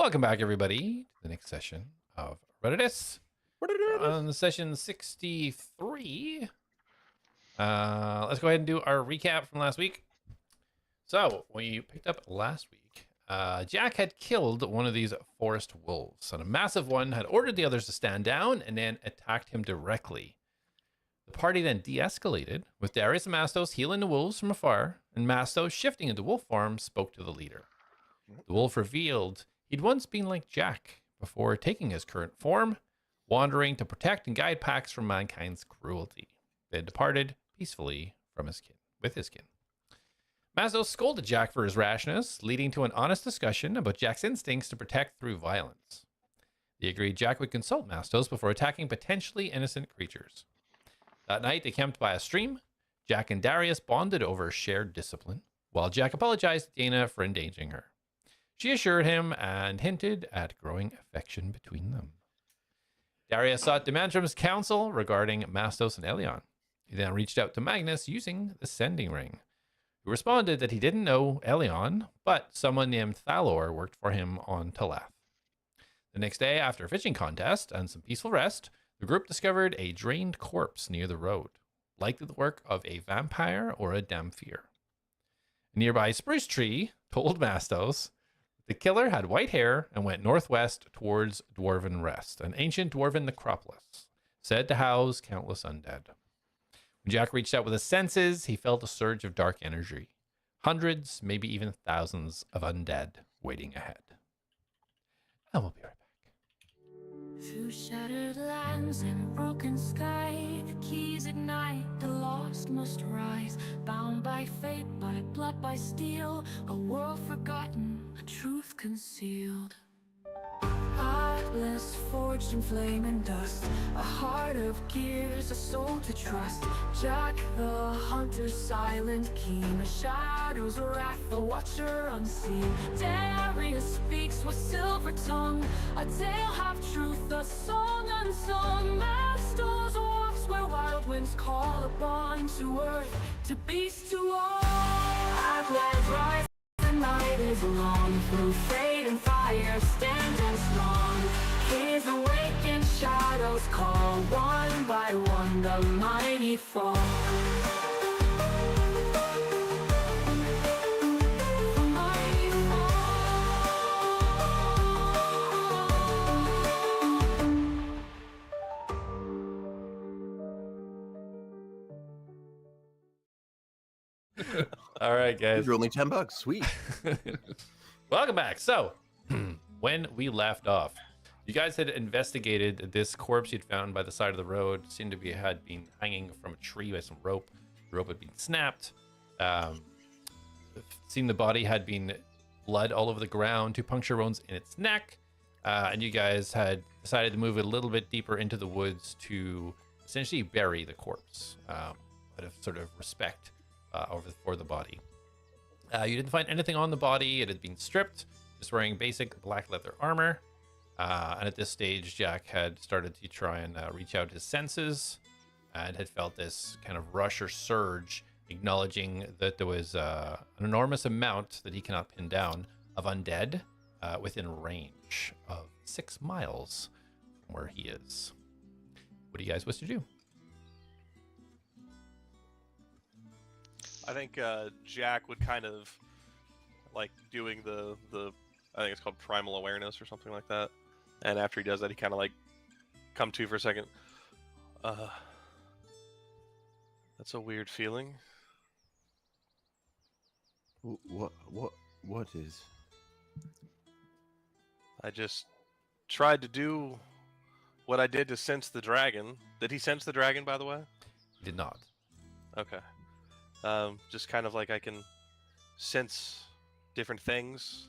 Welcome back, everybody, to the next session of Reditus. On session 63, let's go ahead and do our recap from last week. So, we picked up last week. Jak had killed one of these forest wolves, and a massive one had ordered the others to stand down and then attacked him directly. The party then de-escalated, with Darius and Mastos healing the wolves from afar, and Mastos, shifting into wolf form, spoke to the leader. The wolf revealed he'd once been like Jak before taking his current form, wandering to protect and guide packs from mankind's cruelty. They had departed peacefully from his kin, with his kin. Mastos scolded Jak for his rashness, leading to an honest discussion about Jak's instincts to protect through violence. They agreed Jak would consult Mastos before attacking potentially innocent creatures. That night, they camped by a stream. Jak and Darius bonded over shared discipline, while Jak apologized to Dana for endangering her. She assured him and hinted at growing affection between them. Darius sought Demantram's counsel regarding Mastos and Elion. He then reached out to Magnus using the sending ring, who responded that he didn't know Elion, but someone named Thalor worked for him on Talath. The next day, after a fishing contest and some peaceful rest, the group discovered a drained corpse near the road, likely the work of a vampire or a Damphir. A nearby spruce tree told Mastos the killer had white hair and went northwest towards Dwarven Rest, an ancient dwarven necropolis, said to house countless undead. When Jak reached out with his senses, he felt a surge of dark energy. Hundreds, maybe even thousands of undead waiting ahead. And we'll be right back. Through shattered lands and broken sky, the keys ignite, the lost must rise. Bound by fate, by blood, by steel, a world forgotten, a truth concealed. Atlas forged in flame and dust, a heart of gears, a soul to trust. Jak the hunter, silent, keen, a shadow's wrath, the watcher unseen. Darius speaks with silver tongue, a tale half truth, a song unsung. Mastos walks where wild winds call upon, to earth, to beast, to all. ATLADS rise, the night is long, through fate and fire, stand and strong. His awakened shadows call, one by one the mighty fall. The mighty All right, guys. These are only $10. Sweet. Welcome back. So, when we left off, you guys had investigated this corpse you'd found by the side of the road. Seemed to be had been hanging from a tree by some rope. The rope had been snapped. Seen the body had been blood all over the ground, 2 puncture wounds in its neck. And you guys had decided to move it a little bit deeper into the woods to essentially bury the corpse out of sort of respect for the body. You didn't find anything on the body. It had been stripped, just wearing basic black leather armor. And at this stage, Jak had started to try and reach out his senses and had felt this kind of rush or surge, acknowledging that there was an enormous amount that he cannot pin down of undead within range of 6 miles from where he is. What do you guys wish to do? I think Jak would kind of like doing the I think it's called primal awareness or something like that. And after he does that, he kind of like come to for a second. That's a weird feeling. What is? I just tried to do what I did to sense the dragon. Did he sense the dragon, by the way? He did not. Okay. Just kind of like I can sense different things.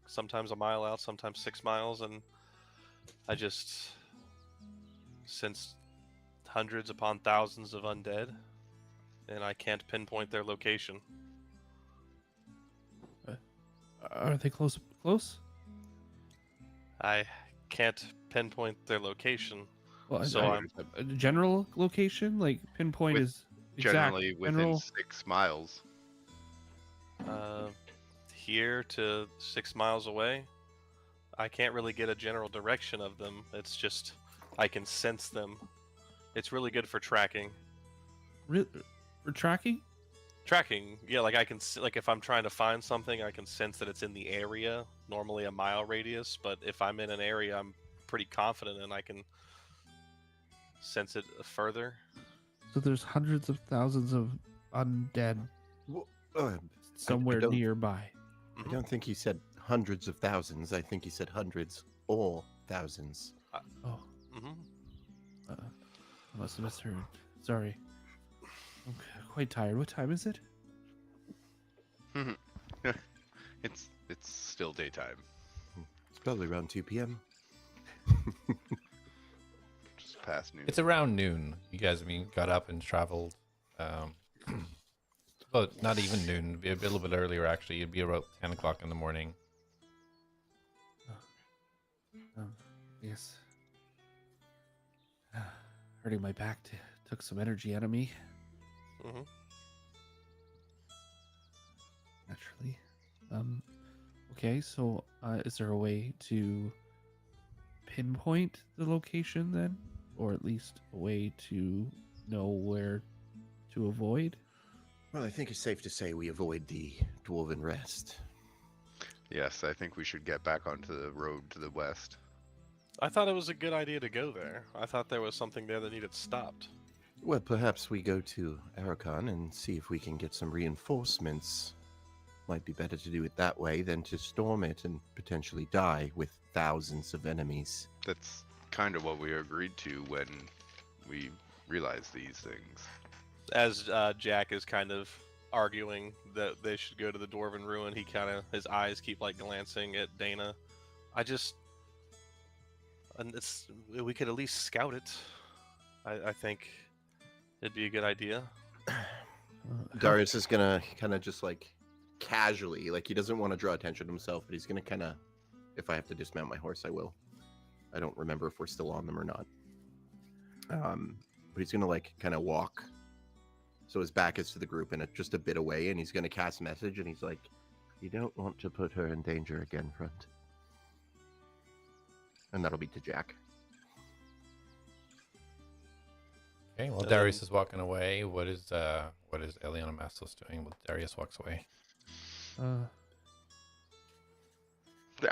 Sometimes a mile out, sometimes 6 miles, and I just sensed hundreds upon thousands of undead, and I can't pinpoint their location. Are they close? Close? I can't pinpoint their location. Well, So I'm a general location, like pinpoint With- is exact. Generally within General. 6 miles. here to 6 miles away. I can't really get a general direction of them. It's just I can sense them. It's really good for tracking. For tracking? Tracking, yeah, like I can like if I'm trying to find something, I can sense that it's in the area, normally a mile radius, but if I'm in an area I'm pretty confident and I can sense it further. So there's hundreds of thousands of undead Well, somewhere don't- nearby. I don't think he said hundreds of thousands. I think he said hundreds or thousands. Oh, Mm-hmm. I must have misheard. Sorry. I'm quite tired. What time is it? It's still daytime. It's probably around 2 p.m. Just past noon. It's around noon. You guys, got up and traveled. Well, not even noon. It'd be a little bit earlier, actually. It'd be about 10 o'clock in the morning. Yes. Hurting my back took some energy out of me, Mm-hmm. naturally. Okay, so is there a way to pinpoint the location then? Or at least a way to know where to avoid? Well, I think it's safe to say we avoid the Dwarven Rest. Yes, I think we should get back onto the road to the west. I thought it was a good idea to go there. I thought there was something there that needed stopped. Well, perhaps we go to Arachon and see if we can get some reinforcements. Might be better to do it that way than to storm it and potentially die with thousands of enemies. That's kind of what we agreed to when we realized these things. As Jak is kind of arguing that they should go to the Dwarven Ruin, his eyes keep like glancing at Dana. We could at least scout it. I think it'd be a good idea. Darius is gonna kind of just like casually, like he doesn't want to draw attention to himself, but he's gonna kind of, if I have to dismount my horse, I will. I don't remember if we're still on them or not. But he's gonna like kind of walk, so his back is to the group and just a bit away, and he's gonna cast message, and he's like, "You don't want to put her in danger again, friend." And that'll be to Jak. Okay, well, Darius is walking away. What is Elion and Mastos doing? Well, Darius walks away.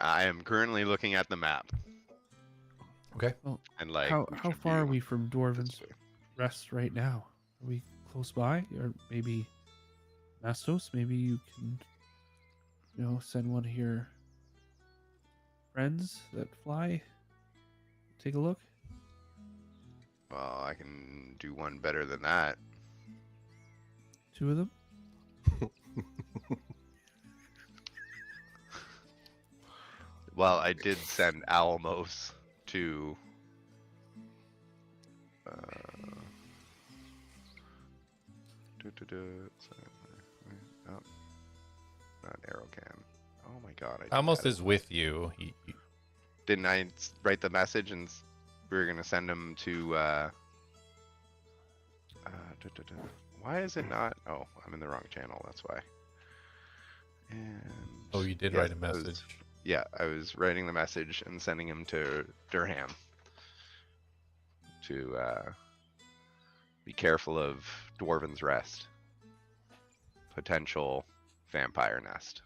I am currently looking at the map. Okay. Well, And like, how we how should far are be we from this Dwarven's way. Rest right now? Are we close by? Or maybe Mastos, maybe you can, send one of your friends that fly. Take a look. Well, I can do one better than that. 2 of them. Well, I did send Alamos to oh, not Aerocam. Oh my god! I did Almost that. is with you. Didn't I write the message and we were gonna send him to why is it not? Oh, I'm in the wrong channel. That's why. And Oh, you did yes, write a message. I was writing the message and sending him to Durham to be careful of Dwarven's Rest. Potential vampire nest.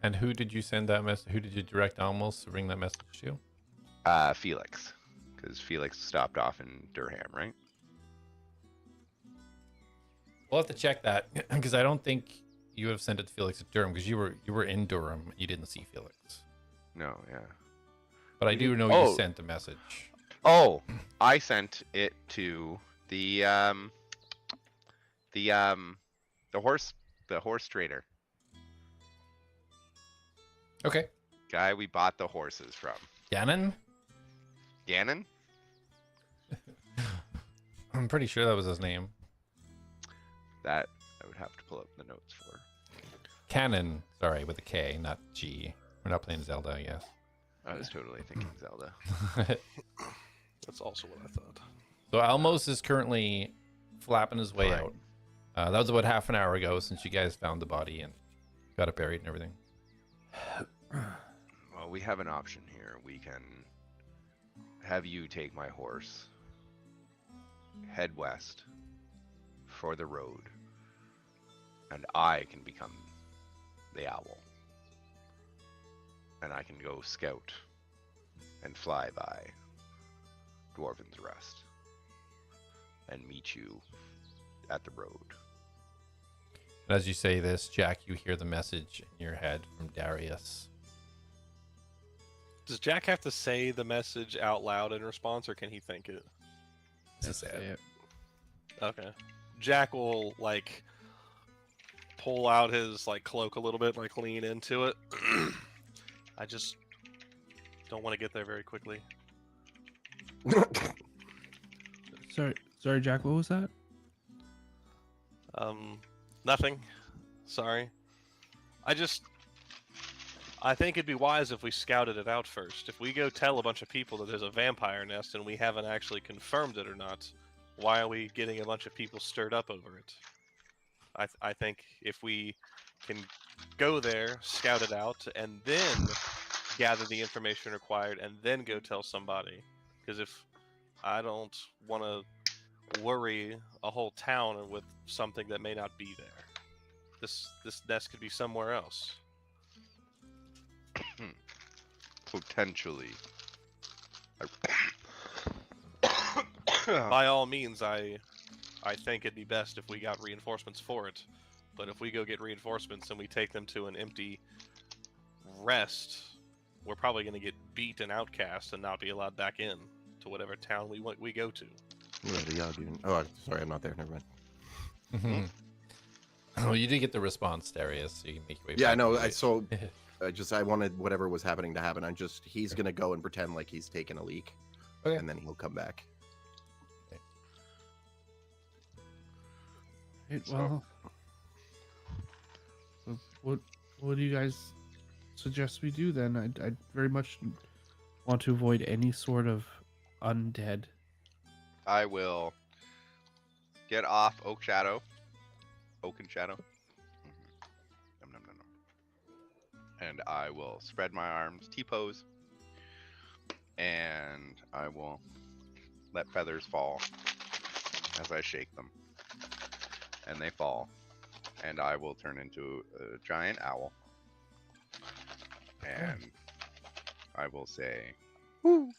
And who did you send that message? Who did you direct Almost to bring that message to? Felix. Because Felix stopped off in Durham, right? We'll have to check that because I don't think you have sent it to Felix at Durham because you were in Durham. You didn't see Felix, No, yeah. but I do know Oh. you sent a message. Oh, I sent it to the horse trader Okay, guy we bought the horses from. Gannon. Gannon? I'm pretty sure that was his name. That I would have to pull up the notes for. Cannon. Sorry, with a K, not G. We're not playing Zelda, I guess. I was totally thinking Zelda. That's also what I thought. So Almos is currently flapping his way Fine. out. That was about half an hour ago since you guys found the body and got it buried and everything. Well, We have an option here. We can have you take my horse, head west for the road, and I can become the owl. And I can go scout and fly by Dwarven's Rest and meet you at the road. As you say this, Jak, you hear the message in your head from Darius. Does Jak have to say the message out loud in response, or can he think it? Just say it. Okay. Jak will like pull out his like cloak a little bit, like lean into it. I just don't want to get there very quickly. Sorry, Jak. What was that? Nothing. Sorry. I think it'd be wise if we scouted it out first. If we go tell a bunch of people that there's a vampire nest and we haven't actually confirmed it or not, why are we getting a bunch of people stirred up over it? I think if we can go there, scout it out, and then gather the information required, and then go tell somebody. Because if I don't want to worry a whole town with something that may not be there. This nest could be somewhere else. Potentially. By all means, I think it'd be best if we got reinforcements for it. But if we go get reinforcements and we take them to an empty rest, we're probably going to get beat and outcast and not be allowed back in to whatever town we go to. Oh, sorry, I'm not there. Never mind. Mm-hmm. Oh, you did get the response, Darius. So you can make your way Yeah, I back know. to it. I wanted whatever was happening to happen. He's gonna go and pretend like he's taken a leak, Okay. and then he'll come back. Right, well, so what do you guys suggest we do then? I very much want to avoid any sort of undead. I will get off Oak and Shadow. Nom, nom, nom, nom. And I will spread my arms, T-pose, and I will let feathers fall as I shake them. And they fall. And I will turn into a giant owl. And I will say, "Woo!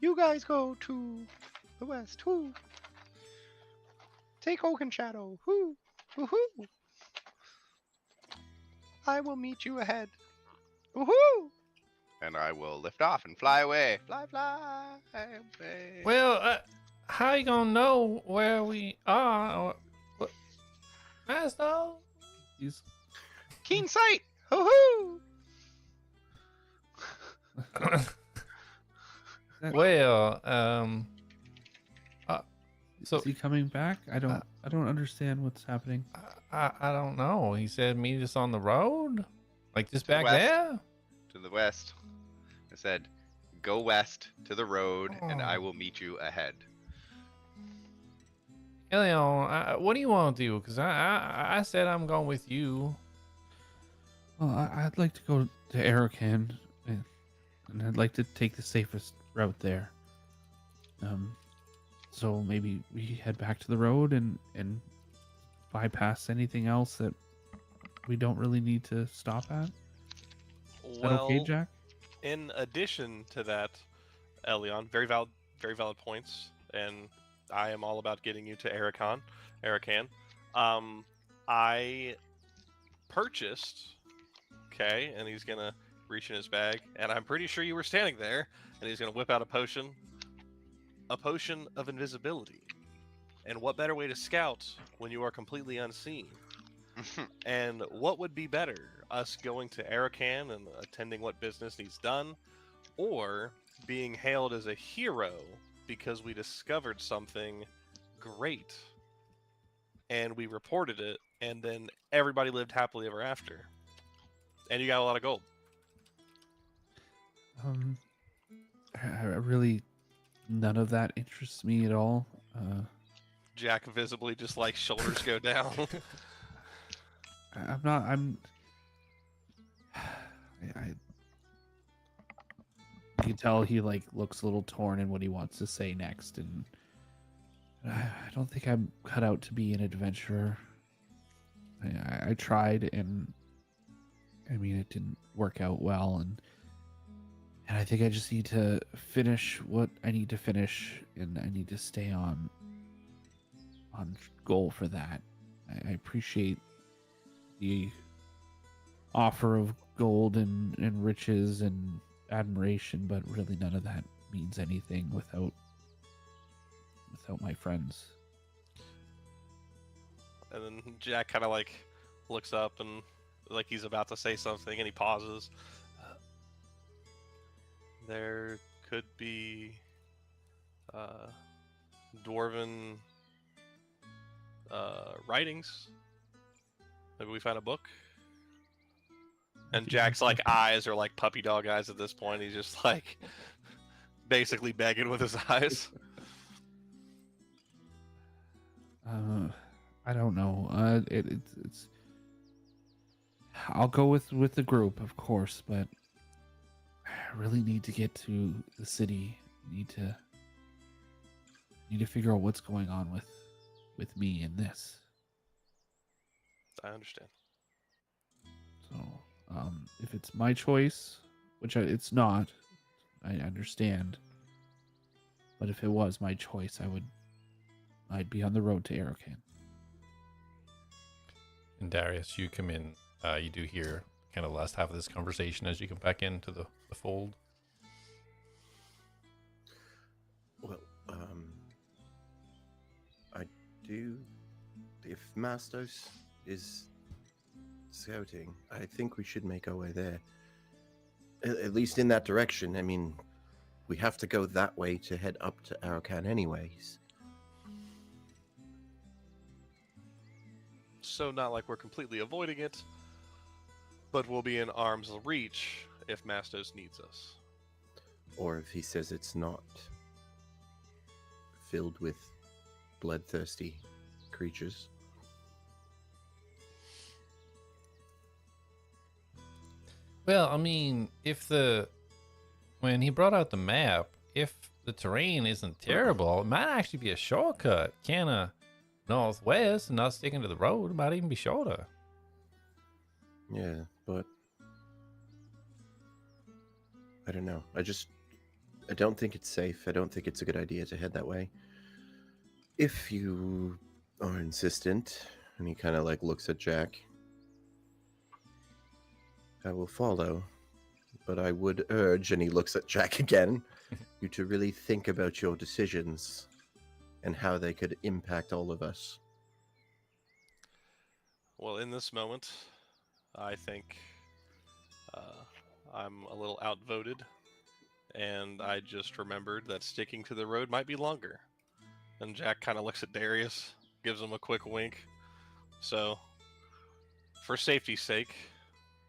You guys go to the west. Woo! Take Oak and Shadow. Woo! Woohoo! I will meet you ahead. Woohoo!" And I will lift off and fly away. Fly, fly away. Well, how you gonna know where we are? Or, what? Mastos? He's Keen sight. Woohoo! Well, so is he coming back? I don't understand what's happening. I don't know. He said meet us on the road, like just back west. there. To the west. I said, go west to the road, and I Oh. will meet you ahead. Elion, what do you want to do? Because I said I'm going with you. Well, I'd like to go to Arakan, and I'd like to take the safest route there. So maybe we head back to the road and bypass anything else that we don't really need to stop at. Is that okay, Jak? In addition to that, Elion, very valid points, and I am all about getting you to Arakan. I purchased, okay, and he's gonna reach in his bag, and I'm pretty sure you were standing there, and he's gonna whip out a potion of invisibility. And what better way to scout when you are completely unseen? And what would be better, us going to Arakan and attending what business needs done, or being hailed as a hero because we discovered something great and we reported it, and then everybody lived happily ever after, and you got a lot of gold? I really, none of that interests me at all. Jak visibly just like shoulders go down. You can tell he like looks a little torn in what he wants to say next, and I don't think I'm cut out to be an adventurer. I tried, and I mean it didn't work out well, and I think I just need to finish what I need to finish, and I need to stay on goal for that. I appreciate the offer of gold and riches and admiration, but really none of that means anything without my friends. And then Jak kind of like looks up and like he's about to say something, and he pauses. There could be dwarven writings. Maybe we find a book. And Jak's like eyes are like puppy dog eyes at this point. He's just like basically begging with his eyes. I don't know. It's. I'll go with the group, of course, but I really need to get to the city. Need to figure out what's going on with me in this. I understand. So, if it's my choice, which it's not, I understand. But if it was my choice, I'd be on the road to Arakan. And Darius, you come in. You do hear kind of the last half of this conversation as you come back into the fold. Well, I do. If Mastos is scouting, I think we should make our way there. At least in that direction. I mean, we have to go that way to head up to Arakan anyways. So not like we're completely avoiding it, but we'll be in arm's reach if Mastos needs us. Or if he says it's not filled with bloodthirsty creatures. Well, I mean, when he brought out the map, if the terrain isn't terrible, it might actually be a shortcut. Kind of northwest and not sticking to the road. It might even be shorter. Yeah, but I don't know. I don't think it's safe. I don't think it's a good idea to head that way. If you are insistent, and he kind of like looks at Jak, I will follow. But I would urge, and he looks at Jak again, you to really think about your decisions and how they could impact all of us. Well, in this moment, I think I'm a little outvoted, and I just remembered that sticking to the road might be longer. And Jak kind of looks at Darius, gives him a quick wink. So, for safety's sake,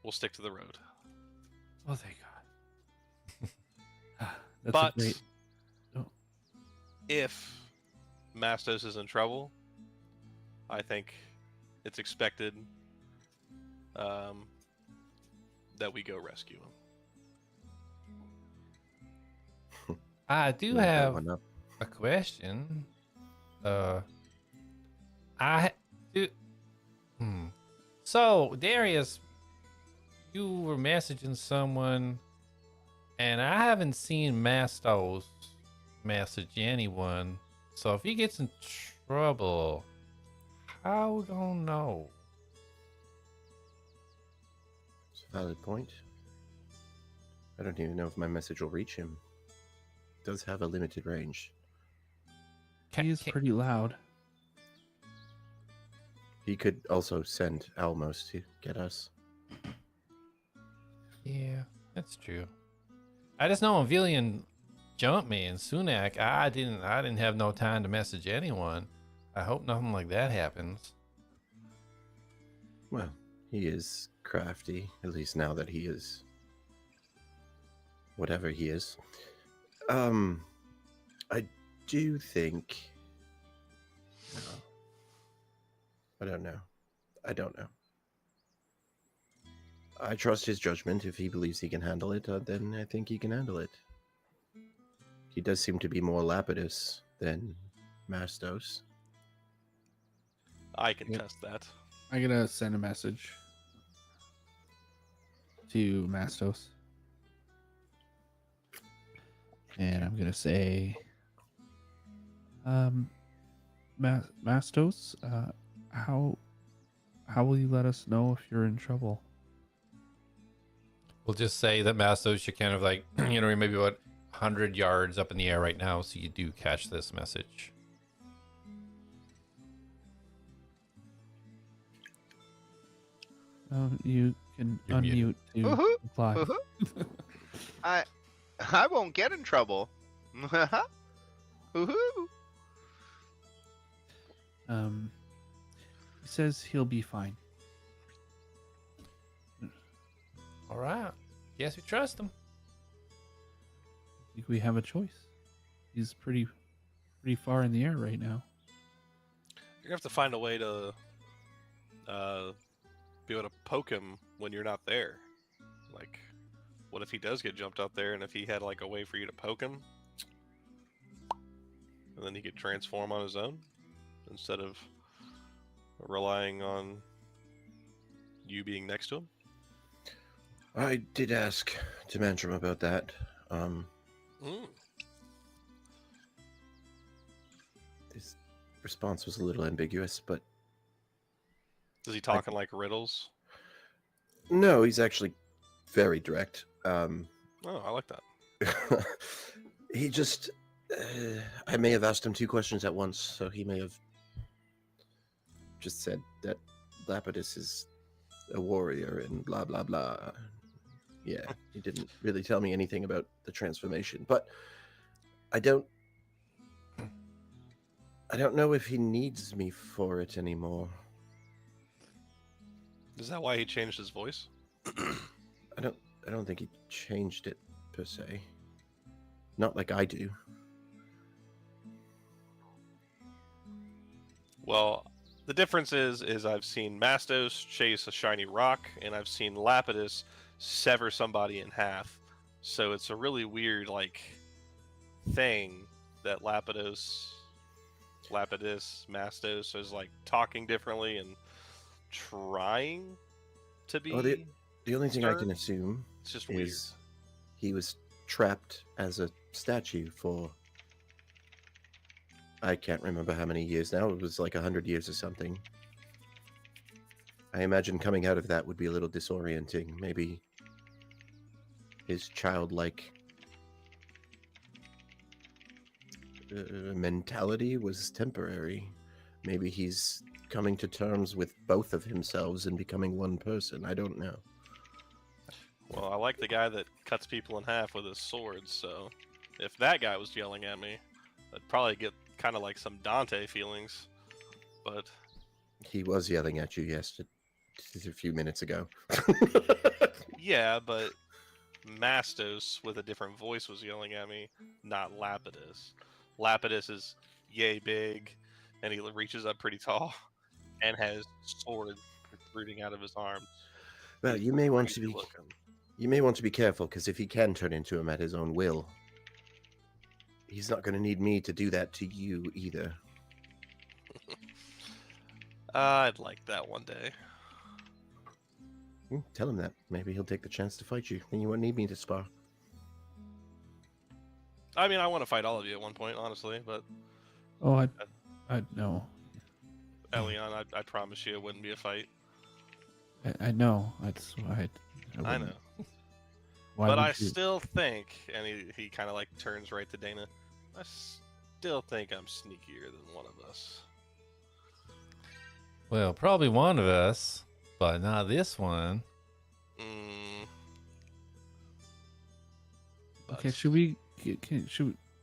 we'll stick to the road. Oh, thank God. That's But a great... Oh. if Mastos is in trouble, I think it's expected that we go rescue him. I do Look that have one up. a question. I do. So, Darius, you were messaging someone, and I haven't seen Mastos message anyone. So, if he gets in trouble, I don't know. It's a valid point. I don't even know if my message will reach him. It does have a limited range. He is pretty loud. He could also send Almos to get us. Yeah, that's true. I just know when Elion jumped me and Sunak, I didn't have no time to message anyone. I hope nothing like that happens. Well, he is crafty, at least now that he is whatever he is. I do think... No. I don't know. I trust his judgment. If he believes he can handle it, then I think he can handle it. He does seem to be more Lapidus than Mastos. I can Yep. test that. I'm gonna send a message to Mastos, and I'm gonna say, Mastos, how will you let us know if you're in trouble? We'll just say that Mastos, you're kind of like, maybe about 100 yards up in the air right now, so you do catch this message. You can You're muted. unmute to Woohoo! reply. Woohoo! I won't get in trouble. Woohoo! He says he'll be fine. All right. Guess we trust him. I think we have a choice. He's pretty far in the air right now. You're gonna have to find a way to be able to poke him when you're not there. Like, what if he does get jumped out there, and if he had like a way for you to poke him, and then he could transform on his own instead of relying on you being next to him? I did ask Demandrum about that. His response was a little ambiguous, but Is he talking like riddles? no, he's actually very direct. Oh, I like that. He just, I may have asked him 2 questions at once, so he may have just said that Lapidus is a warrior and blah blah blah. Yeah, he didn't really tell me anything about the transformation, but I don't know if he needs me for it anymore. Is that why he changed his voice? I don't think he changed it per se. Not like I do. Well, the difference is I've seen Mastos chase a shiny rock, and I've seen Lapidus sever somebody in half. So it's a really weird thing that Lapidus, Mastos is talking differently and trying to be. Well, the only thing I can stern. assume It's just weird. is he was trapped as a statue for I can't remember how many years now. It was like 100 years or something. I imagine coming out of that would be a little disorienting. Maybe his childlike mentality was temporary. Maybe he's coming to terms with both of himself and becoming one person. I don't know. Well, I like the guy that cuts people in half with his sword, so if that guy was yelling at me, I'd probably get kind of like some Dante feelings. But He was yelling at you yesterday, a few minutes ago. yeah, but Mastos with a different voice was yelling at me, not Lapidus. Lapidus is yay big, and he reaches up pretty tall, and has sword protruding out of his arms. Well, you may want to Creepy be looking. careful, because if he can turn into him at his own will, he's not going to need me to do that to you either. I'd like that one day. Tell him that. Maybe he'll take the chance to fight you, and you won't need me to spar. I mean, I want to fight all of you at one point, honestly, but Oh, I know. Elion, I promise you it wouldn't be a fight. I know. That's why I know. Why But would I you- still think, and he kind of turns right to Dana, I still think I'm sneakier than one of us. Well, probably one of us, but not this one. Okay, should we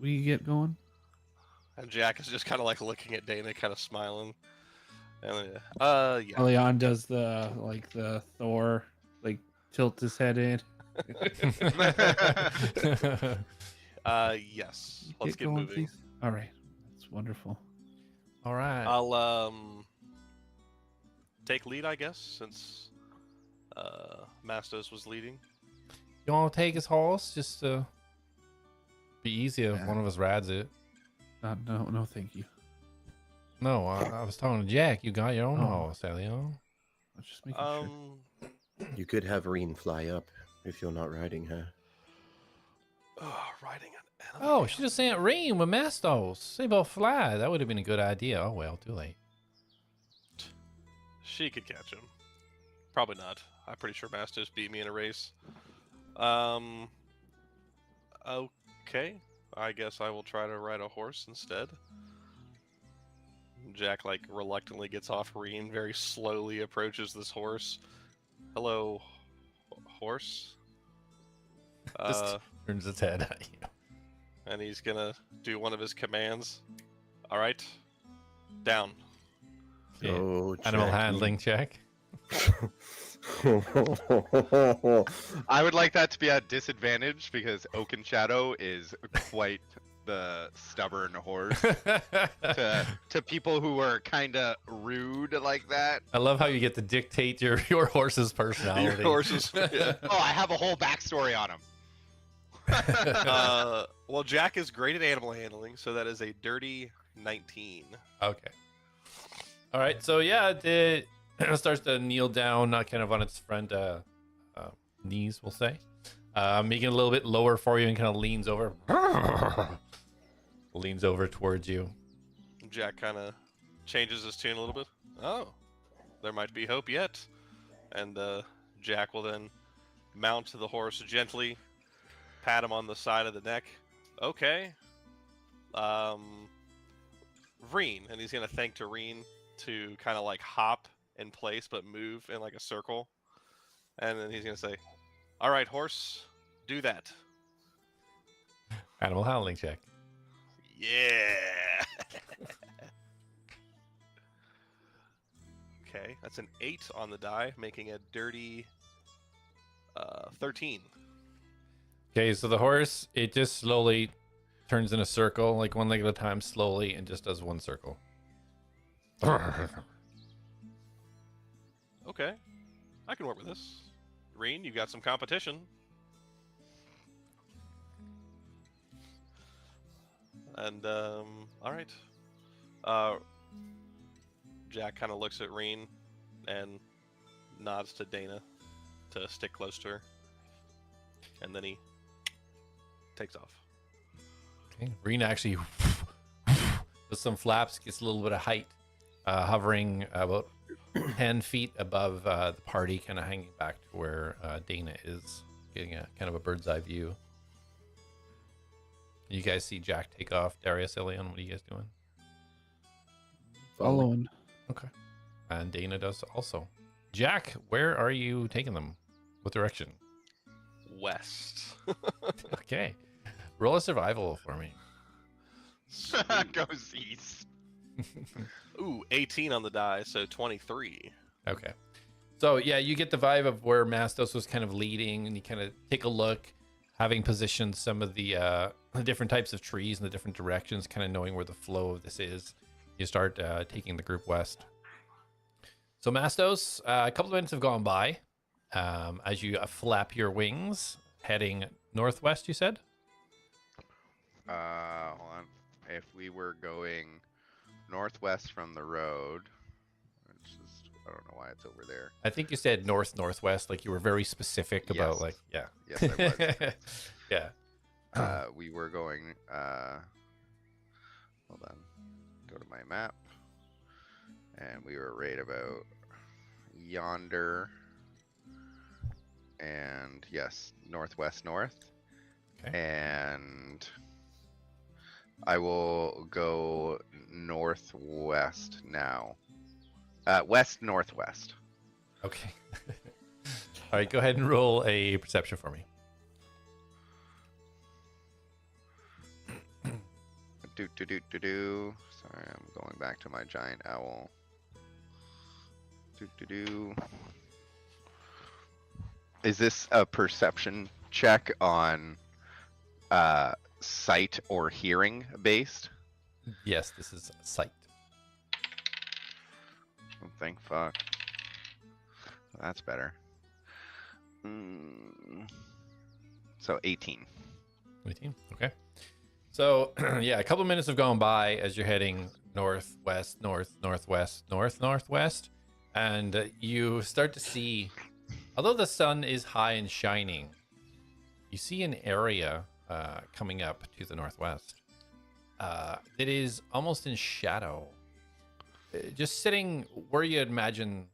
get going? And Jack is just kind of looking at Dana, kind of smiling. And yeah. Elion does the Thor, tilt his head in. Yes. Let's get going, moving. please? All right, that's wonderful. All right. I'll take lead, I guess, since Mastos was leading. You want to take his horse? Just Be easy if one of us rides it. No, thank you. No, I was talking to Jak. You got your own Oh. horse, Elion. I'm just making sure. You could have Reen fly up if you're not riding her. Riding an Oh, animal. she just sent Reem with Mastos. They both fly. That would have been a good idea. Oh, well, too late. She could catch him. Probably not. I'm pretty sure Mastos beat me in a race. Okay. I guess I will try to ride a horse instead. Jak, like, reluctantly gets off Reen, very slowly approaches this horse. Hello, horse? Just turns its head at you. And he's gonna do one of his commands. Alright. Down. Yeah. Oh, Animal Jackie. handling check. I would like that to be at disadvantage because Oaken Shadow is quite the stubborn horse to people who are kind of rude like that. I love how you get to dictate your horse's personality. Your horses. Yeah. Oh, I have a whole backstory on him. Well, Jak is great at animal handling, so that is a dirty 19. Okay. All right. So yeah, it starts to kneel down, kind of on its front knees, we'll say, making it a little bit lower for you, and kind of leans over, leans over towards you. Jak kind of changes his tune a little bit. Oh, there might be hope yet. And Jak will then mount the horse gently, pat him on the side of the neck. Okay. Reen, and he's gonna thank Tareen to kind of like hop in place but move in like a circle, and then he's gonna say, "All right, horse, do that." Animal handling check. Yeah. Okay, that's an 8 on the die, making a dirty 13. Okay, so the horse, it just slowly turns in a circle, like one leg at a time, slowly, and just does one circle. Okay, I can work with this. Reen, you got some competition. And, all right. Jak kind of looks at Reen and nods to Dana to stick close to her. And then he takes off. Okay, Rena actually with some flaps gets a little bit of height, hovering about 10 feet above the party, kind of hanging back to where Dana is, getting a kind of a bird's eye view. You guys see Jak take off. Darius, Elion, what are you guys doing? Following. Okay. And Dana does also. Jak, where are you taking them? What direction? West. Okay. Roll a survival for me. Goes east. Ooh, 18 on the die, so 23. Okay. So, yeah, you get the vibe of where Mastos was kind of leading, and you kind of take a look, having positioned some of the different types of trees in the different directions, kind of knowing where the flow of this is. You start taking the group west. So, Mastos, a couple of minutes have gone by as you flap your wings, heading northwest, you said? Hold on. If we were going northwest from the road, which is, I don't know why it's over there. I think you said northwest, like you were very specific about, Yes. like, yeah. Yes, I was. Yeah. We were going, hold on, go to my map, and we were right about yonder, and yes, northwest north, Okay. and I will go northwest now, west northwest. Okay. All right, go ahead and roll a perception for me. Sorry, I'm going back to my giant owl. Is this a perception check on sight or hearing based? Yes, this is sight. Oh, thank fuck. That's better. So 18. 18. Okay. So yeah, a couple minutes have gone by as you're heading northwest, northwest, and you start to see, although the sun is high and shining, you see an area coming up to the northwest. It is almost in shadow, just sitting where you imagine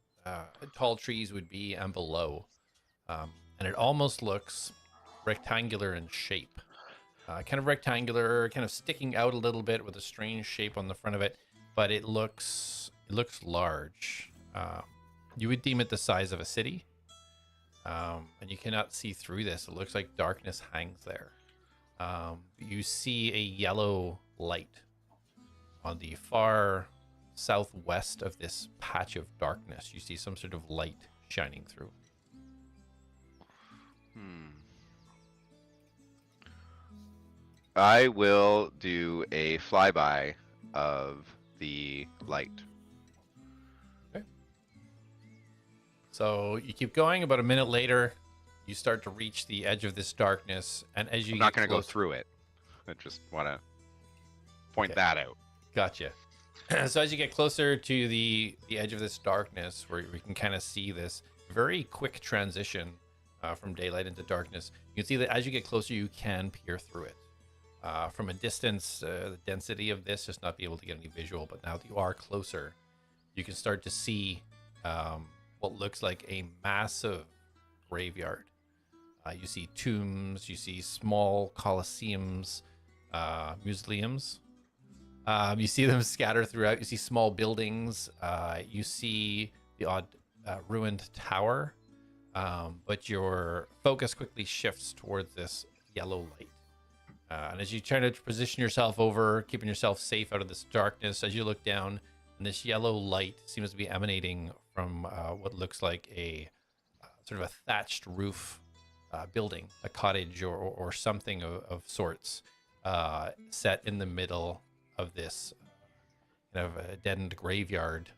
tall trees would be and below, and it almost looks rectangular in shape. Kind of rectangular, kind of sticking out a little bit with a strange shape on the front of it, but it looks large. You would deem it the size of a city, and you cannot see through this. It looks like darkness hangs there. You see a yellow light on the far southwest of this patch of darkness. You see some sort of light shining through. I will do a flyby of the light. Okay. So you keep going. About a minute later, you start to reach the edge of this darkness, and as you I'm get not going to go close- through it. I just want to point Okay. that out. Gotcha. So as you get closer to the edge of this darkness, where we can kind of see this very quick transition from daylight into darkness, you can see that as you get closer, you can peer through it. From a distance, the density of this, just not be able to get any visual, but now that you are closer, you can start to see what looks like a massive graveyard. You see tombs, you see small colosseums, mausoleums. You see them scattered throughout. You see small buildings. You see the odd ruined tower. But your focus quickly shifts towards this yellow light. And as you try to position yourself over, keeping yourself safe out of this darkness, as you look down, and this yellow light seems to be emanating from what looks like a sort of a thatched roof building, a cottage or something of sorts, set in the middle of this kind of a deadened graveyard.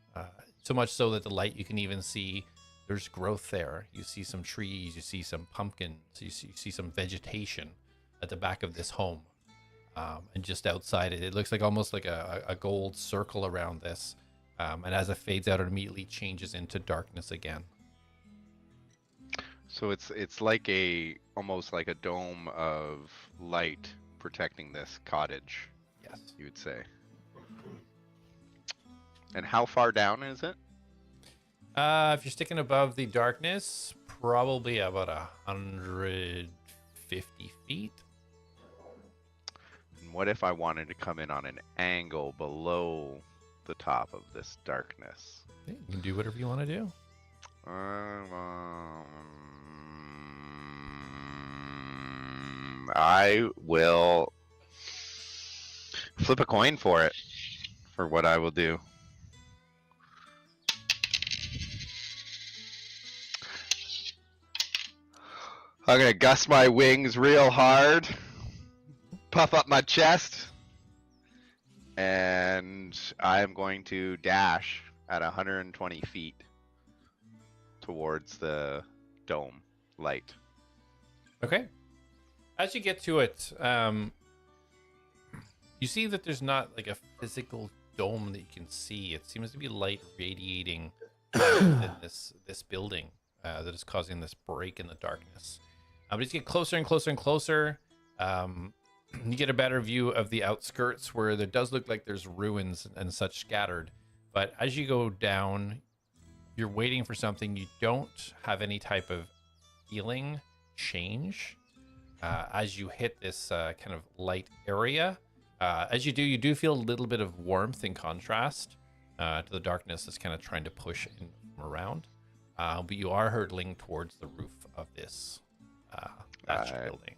So much so that the light, you can even see there's growth there. You see some trees, you see some pumpkins, you see some vegetation at the back of this home. And just outside it, it looks like almost like a gold circle around this. And as it fades out, it immediately changes into darkness again. So it's like almost like a dome of light protecting this cottage, Yes. you would say. And how far down is it? If you're sticking above the darkness, probably about 150 feet. And what if I wanted to come in on an angle below the top of this darkness? Okay, you can do whatever you want to do. I will flip a coin for it, for what I will do. I'm gonna gust my wings real hard, puff up my chest, and I'm going to dash at 120 feet towards the dome light. Okay. As you get to it, you see that there's not like a physical dome that you can see. It seems to be light radiating in this building that is causing this break in the darkness. But as you get closer and closer and closer, you get a better view of the outskirts where there does look like there's ruins and such scattered. But as you go down, you're waiting for something. You don't have any type of feeling change as you hit this kind of light area. As you do feel a little bit of warmth in contrast to the darkness that's kind of trying to push in from around. But you are hurtling towards the roof of this thatched building.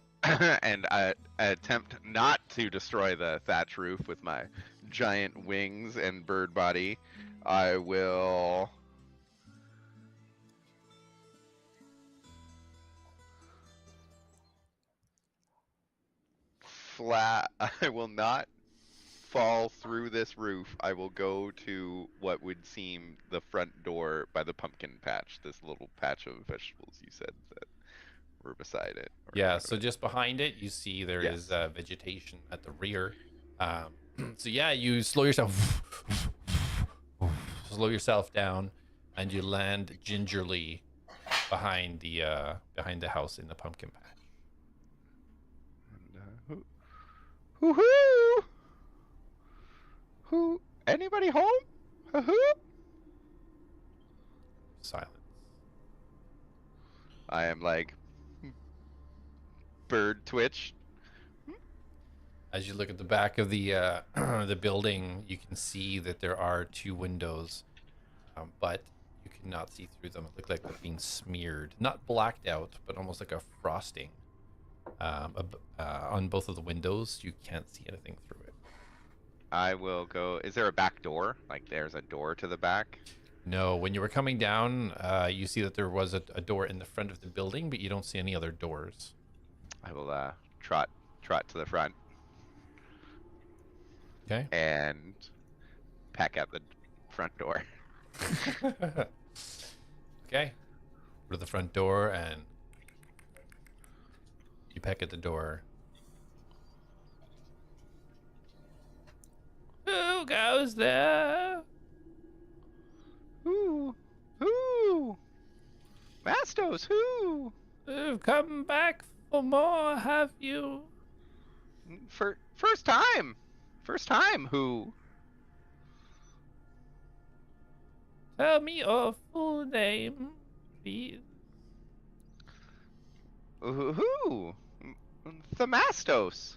And I attempt not to destroy the thatch roof with my giant wings and bird body. I will I will not fall through this roof. I will go to what would seem the front door by the pumpkin patch, this little patch of vegetables you said that we're beside it. Or in Yeah, front of so it. just behind it, you see there is Yes. vegetation at the rear. So yeah, you slow yourself, slow yourself down, and you land gingerly behind the house in the pumpkin patch. And, hoo! Who? Anybody home? Hoo! Silence. I am like bird twitch. As you look at the back of the the building, you can see that there are 2 windows, but you cannot see through them. It looks like they're being smeared, not blacked out, but almost like a frosting. On both of the windows, you can't see anything through it. I will go. Is there a back door? Like there's a door to the back? No, when you were coming down, you see that there was a door in the front of the building, but you don't see any other doors. I will trot to the front Okay. and peck at the front door. Okay. Go to the front door and you peck at the door. Who goes there? Who? Mastos, who? You've come back for more, have you? First time. First time, who? Tell me your full name, please. Who? The Mastos,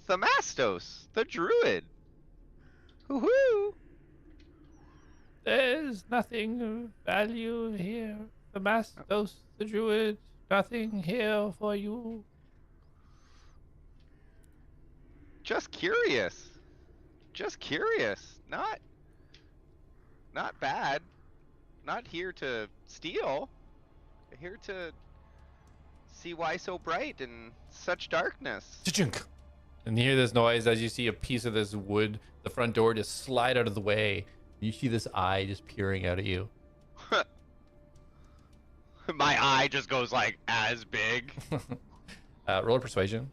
the druid. Who? There's nothing of value here. The Mastos, the druid, nothing here for you. Just curious. Not bad. Not here to steal. Here to see why so bright in such darkness. Cha-chunk. And you hear this noise as you see a piece of this wood, the front door just slide out of the way. You see this eye just peering out at you. My eye just goes like as big. Roll a persuasion.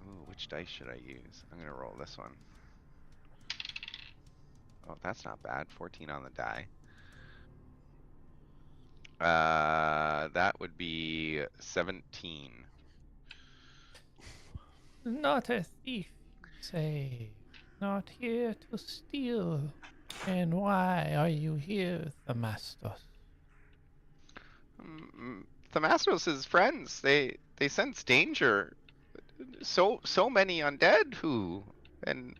Ooh, which dice should I use? I'm gonna roll this one. Oh, that's not bad. 14 on the die. That would be 17. Not a thief, you say. Not here to steal. And why are you here, Mastos? Themastros' friends, they sense danger. So many undead who and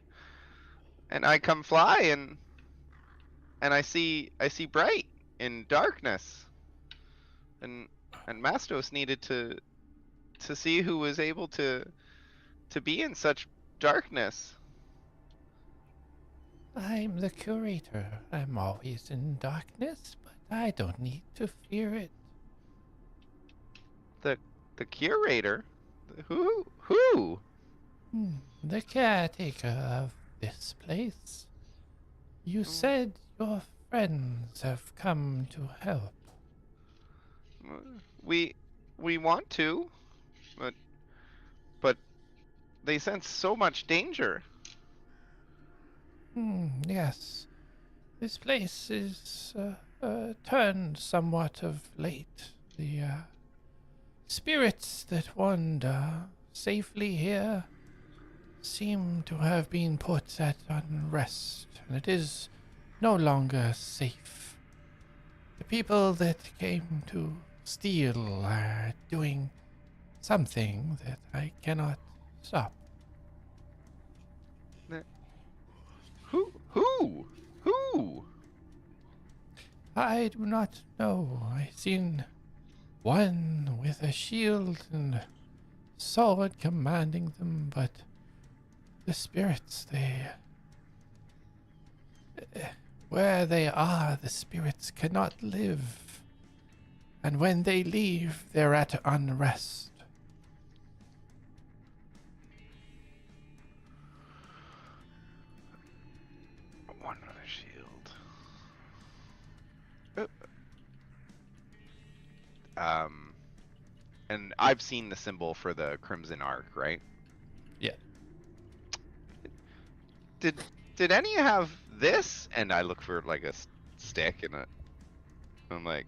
I come fly and I see bright in darkness. And Mastos needed to see who was able to be in such darkness. I'm the curator. I'm always in darkness, but I don't need to fear it. The curator? Who? The caretaker of this place. You said your friends have come to help. We want to, but they sense so much danger. Yes. This place is turned somewhat of late. The spirits that wander safely here seem to have been put at unrest, and it is no longer safe. The people that came to steal are doing something that I cannot stop. Who? I do not know. I seen one with a shield and sword commanding them, but the spirits, where they are, the spirits cannot live. And when they leave, they're at unrest. One with a shield. and I've seen the symbol for the Crimson Arc, right? Yeah. Did any of you have this? And I look for like a stick, and I'm like,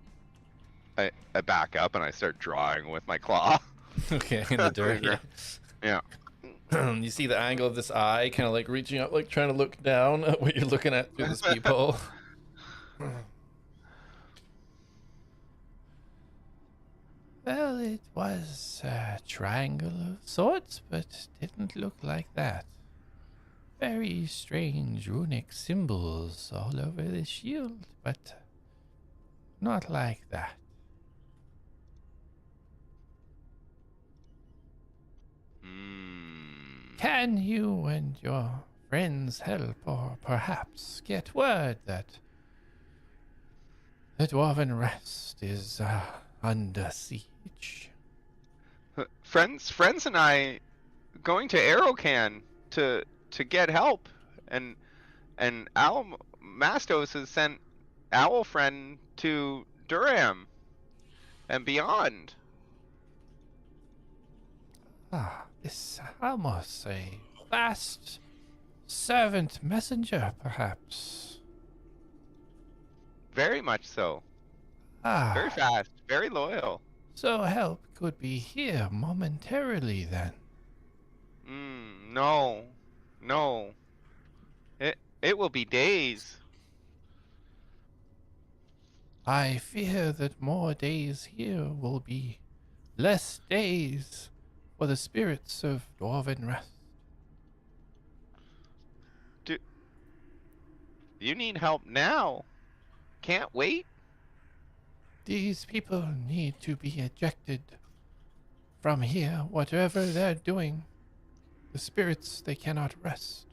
I back up and I start drawing with my claw. Okay, in the dirt. Yeah. Yeah. You see the angle of this eye, kind of like reaching up, like trying to look down at what you're looking at through this peephole. Well, it was a triangle of sorts, but didn't look like that. Very strange runic symbols all over the shield, but not like that. Can you and your friends help, or perhaps get word that the Dwarven Rest is under siege? Friends and I going to Arrowcan to get help, and Mastos has sent Owl Friend to Durham and beyond. This almost a fast servant messenger, perhaps. Very much so. Very fast, very loyal. So help could be here momentarily then. No. It will be days. I fear that more days here will be less days for the spirits of Dwarven Rest. You need help now. Can't wait. These people need to be ejected from here, whatever they're doing. The spirits, they cannot rest.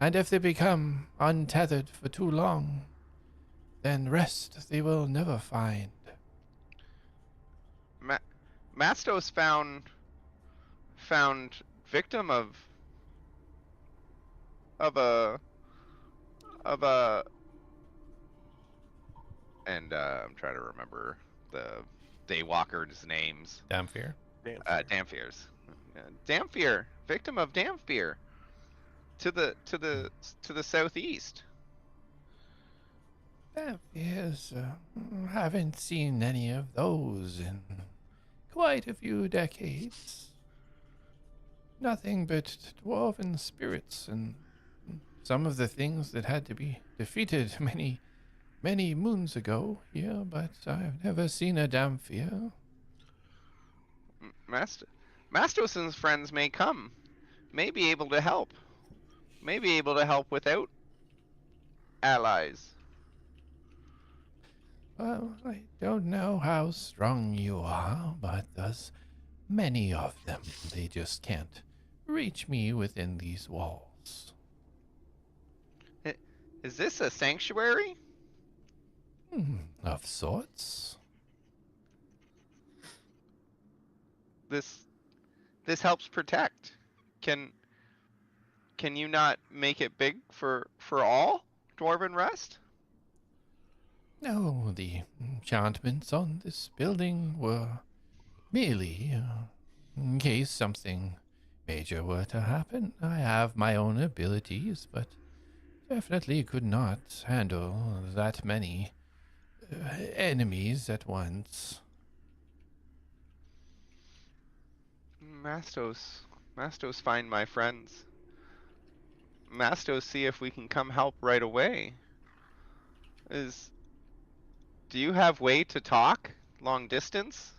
And if they become untethered for too long, then rest they will never find. Mastos found victim of a and I'm trying to remember the Daywalkers' names. Damfear. Damfear's. Damfear, victim of Damfear, to the southeast. Damfears, haven't seen any of those in quite a few decades. Nothing but dwarven spirits and some of the things that had to be defeated many moons ago here, but I've never seen a Damfear. Mastos' friends may come, may be able to help, without allies. Well, I don't know how strong you are, but there's many of them. They just can't reach me within these walls. Is this a sanctuary? Of sorts. This helps protect. Can you not make it big for all Dwarven Rest? No, the enchantments on this building were merely in case something major were to happen. I have my own abilities, but definitely could not handle that many enemies at once. Mastos, find my friends. Mastos, see if we can come help right away. Do you have way to talk long distance?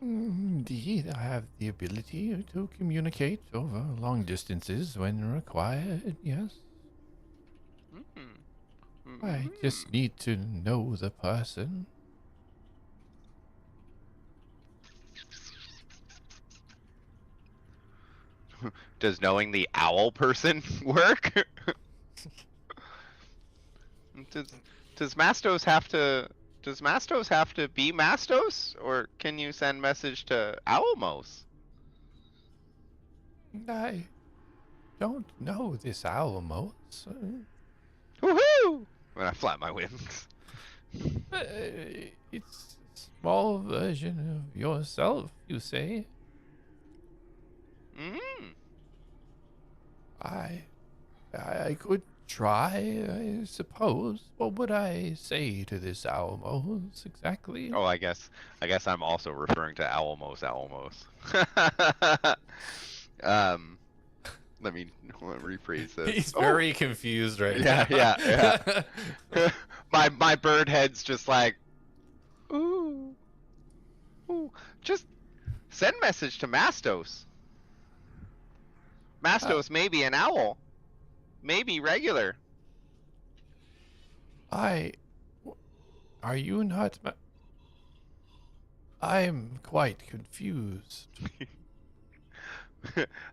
Indeed, I have the ability to communicate over long distances when required, yes. I just need to know the person. Does knowing the owl person work? Does Mastos have to be Mastos, or can you send message to Owlmos? I don't know this Owlmos. Woohoo! When I flap my wings. It's small version of yourself, you say? Mm. I could try, I suppose. What would I say to this Almos exactly? Oh, I guess I'm also referring to Alamos. Let me rephrase this. He's very confused right Yeah, now. yeah. My bird head's just like, ooh, ooh. Just send message to Mastos. Mastos may be an owl, maybe regular. Are you not? I'm quite confused.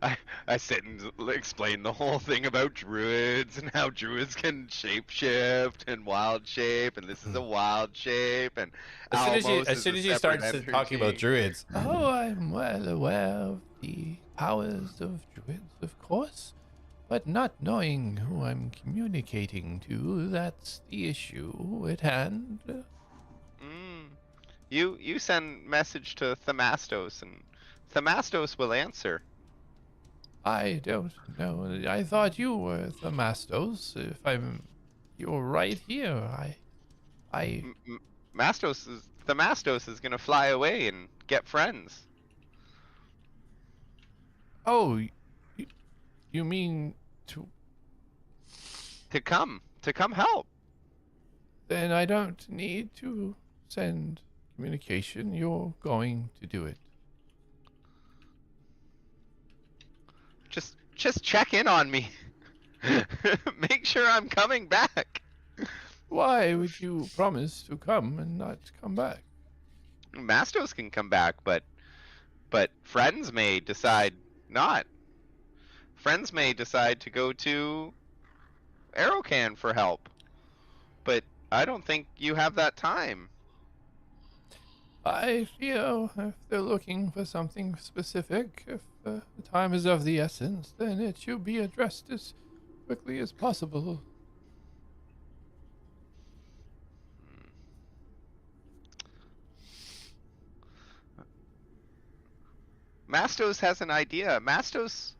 I sit and explain the whole thing about druids and how druids can shapeshift and wild shape, and this is a wild shape, and As Alamos soon is as a you start separate talking about energy. druids, oh, I'm well aware of the powers of druids, of course, but not knowing who I'm communicating to, that's the issue at hand. Mm. You send message to Thamastos, and Thamastos will answer. I don't know. I thought you were the Mastos. You're right here. Thamastos is gonna fly away and get friends. Oh, you mean to? To come help. Then I don't need to send communication. You're going to do it. Just check in on me. Make sure I'm coming back. Why would you promise to come and not come back? Mastos can come back, but friends may decide not. Friends may decide to go to Arrowcan for help. But I don't think you have that time. I feel if they're looking for something specific, if the time is of the essence, then it should be addressed as quickly as possible. Mastos has an idea. Mastos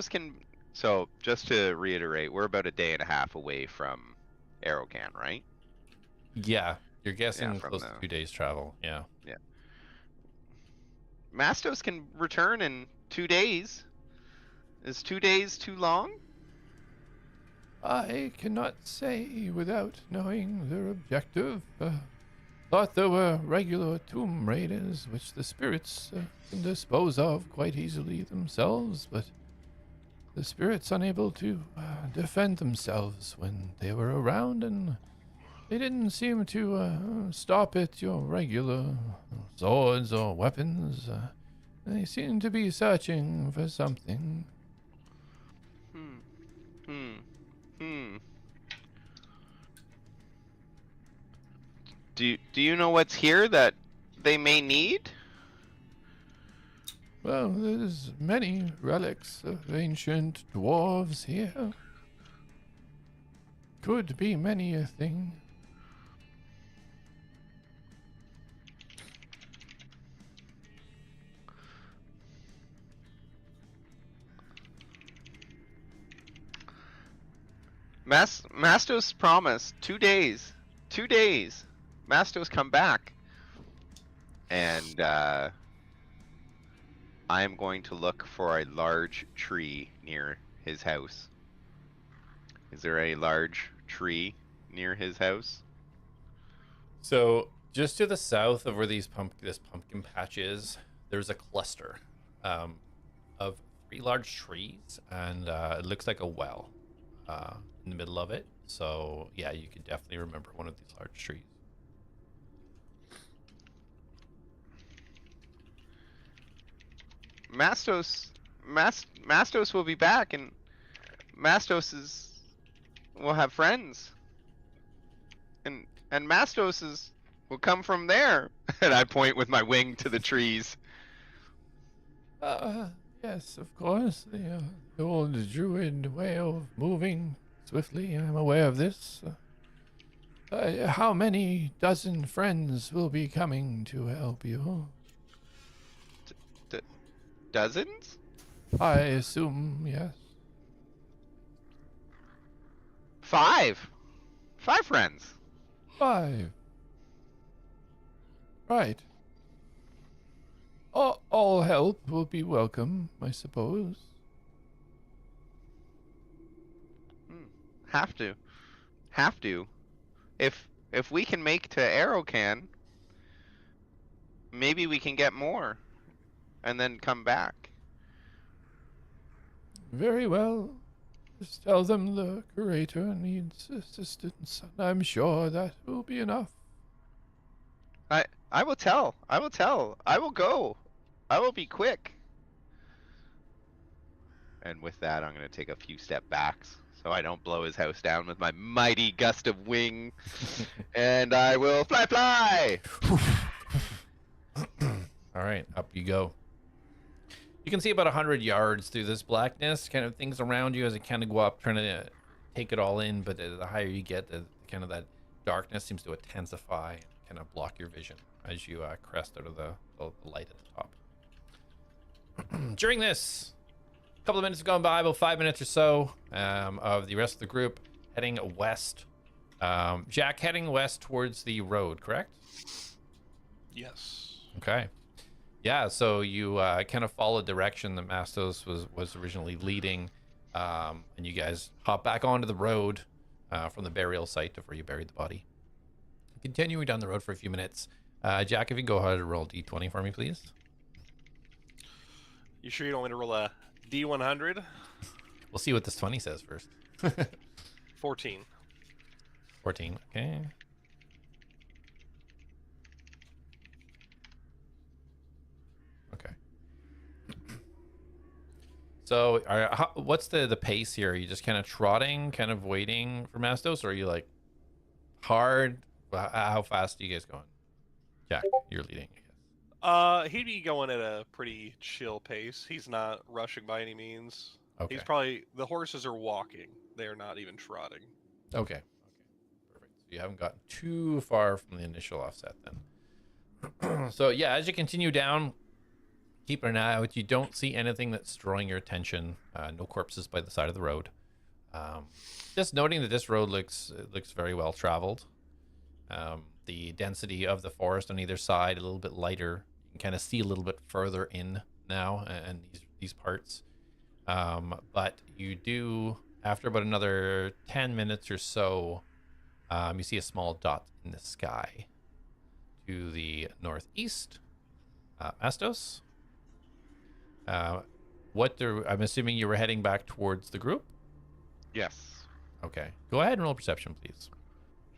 can. So just to reiterate, we're about a day and a half away from Arrowcan, right? Yeah, you're guessing Yeah, from close to 2 days travel. Yeah. Yeah. Mastos can return in 2 days. Is 2 days too long? I cannot say without knowing their objective. Thought there were regular tomb raiders, which the spirits can dispose of quite easily themselves, but the spirits unable to defend themselves when they were around, and they didn't seem to stop at your regular swords or weapons. They seem to be searching for something. Do you know what's here that they may need? Well, there's many relics of ancient dwarves here. Could be many a thing. Mastos promised 2 days. 2 days. Mastos come back. And I am going to look for a large tree near his house. Is there a large tree near his house? So, just to the south of where this pumpkin patch is, there's a cluster of 3 large trees, and it looks like a well in the middle of it. So, yeah, you can definitely remember one of these large trees. Mastos will be back, and Mastos will have friends, and Mastos will come from there. And I point with my wing to the trees. Yes, of course. The old druid way of moving swiftly. I'm aware of this. How many dozen friends will be coming to help you? Dozens? I assume, yes. 5. 5 friends. 5. Right. All help will be welcome, I suppose. Have to. If we can make to Arrowcan, maybe we can get more, and then come back. Very well. Just tell them the curator needs assistance, and I'm sure that will be enough. I will tell. I will go. I will be quick. And with that, I'm going to take a few step backs so I don't blow his house down with my mighty gust of wing. And I will fly! All right, up you go. You can see about 100 yards through this blackness, kind of things around you as it kind of go up, trying to take it all in. But the higher you get, the kind of that darkness seems to intensify, kind of block your vision as you crest out of the light at the top. During this, a couple of minutes have gone by, about 5 minutes or so of the rest of the group heading west. Jak heading west towards the road, correct? Yes. Okay. Yeah, so you kind of follow the direction that Mastos was originally leading, and you guys hop back onto the road from the burial site of where you buried the body. Continuing down the road for a few minutes. Jak, if you can go ahead and roll D20 for me, please. You sure you don't want me to roll a D100? We'll see what this 20 says first. 14. 14, okay. Okay. So, what's the pace here? Are you just kind of trotting, kind of waiting for Mastos, or are you like hard? How fast are you guys going? Jak, you're leading, I guess. He'd be going at a pretty chill pace. He's not rushing by any means. Okay. He's probably, the horses are walking. They're not even trotting. Okay. Perfect. So you haven't gotten too far from the initial offset then. So yeah, as you continue down, keep an eye out. You don't see anything that's drawing your attention. No corpses by the side of the road. Just noting that this road looks very well traveled. The density of the forest on either side a little bit lighter. You can kind of see a little bit further in now, and these parts. But you do, after about another 10 minutes or so, you see a small dot in the sky to the northeast. Mastos? I'm assuming you were heading back towards the group? Yes. Okay. Go ahead and roll perception, please.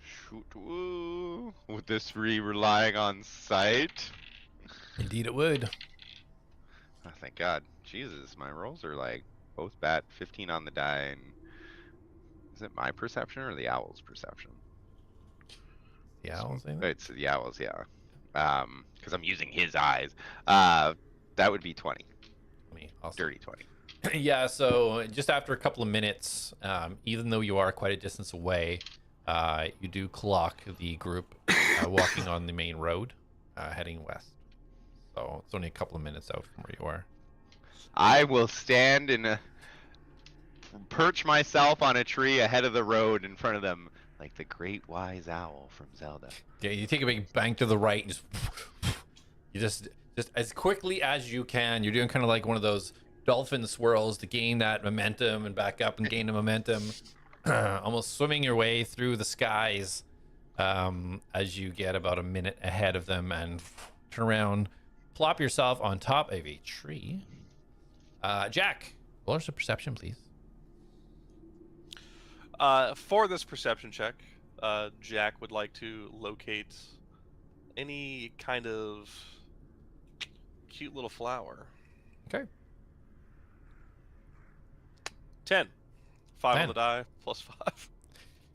Shoot. Woo. Would this be relying on sight? Indeed it would. Oh, thank God. Jesus, my rolls are like both bad. 15 on the die. And is it my perception or the owl's perception? The owl's saying It's the owl's, yeah. Because I'm using his eyes. That would be 20. Awesome. Dirty 20. Yeah, so just after a couple of minutes, even though you are quite a distance away, you do clock the group walking on the main road, heading west. So it's only a couple of minutes out from where you are. I will stand and perch myself on a tree ahead of the road in front of them, like the great wise owl from Zelda. Okay, you take a big bank to the right and just as quickly as you can. You're doing kind of like one of those dolphin swirls to gain that momentum and back up and gain the momentum. Almost swimming your way through the skies as you get about a minute ahead of them and turn around, plop yourself on top of a tree. Jak, roll us a perception, please. For this perception check, Jak would like to locate any kind of cute little flower. Okay. 10. 5 on 10. the die, plus 5.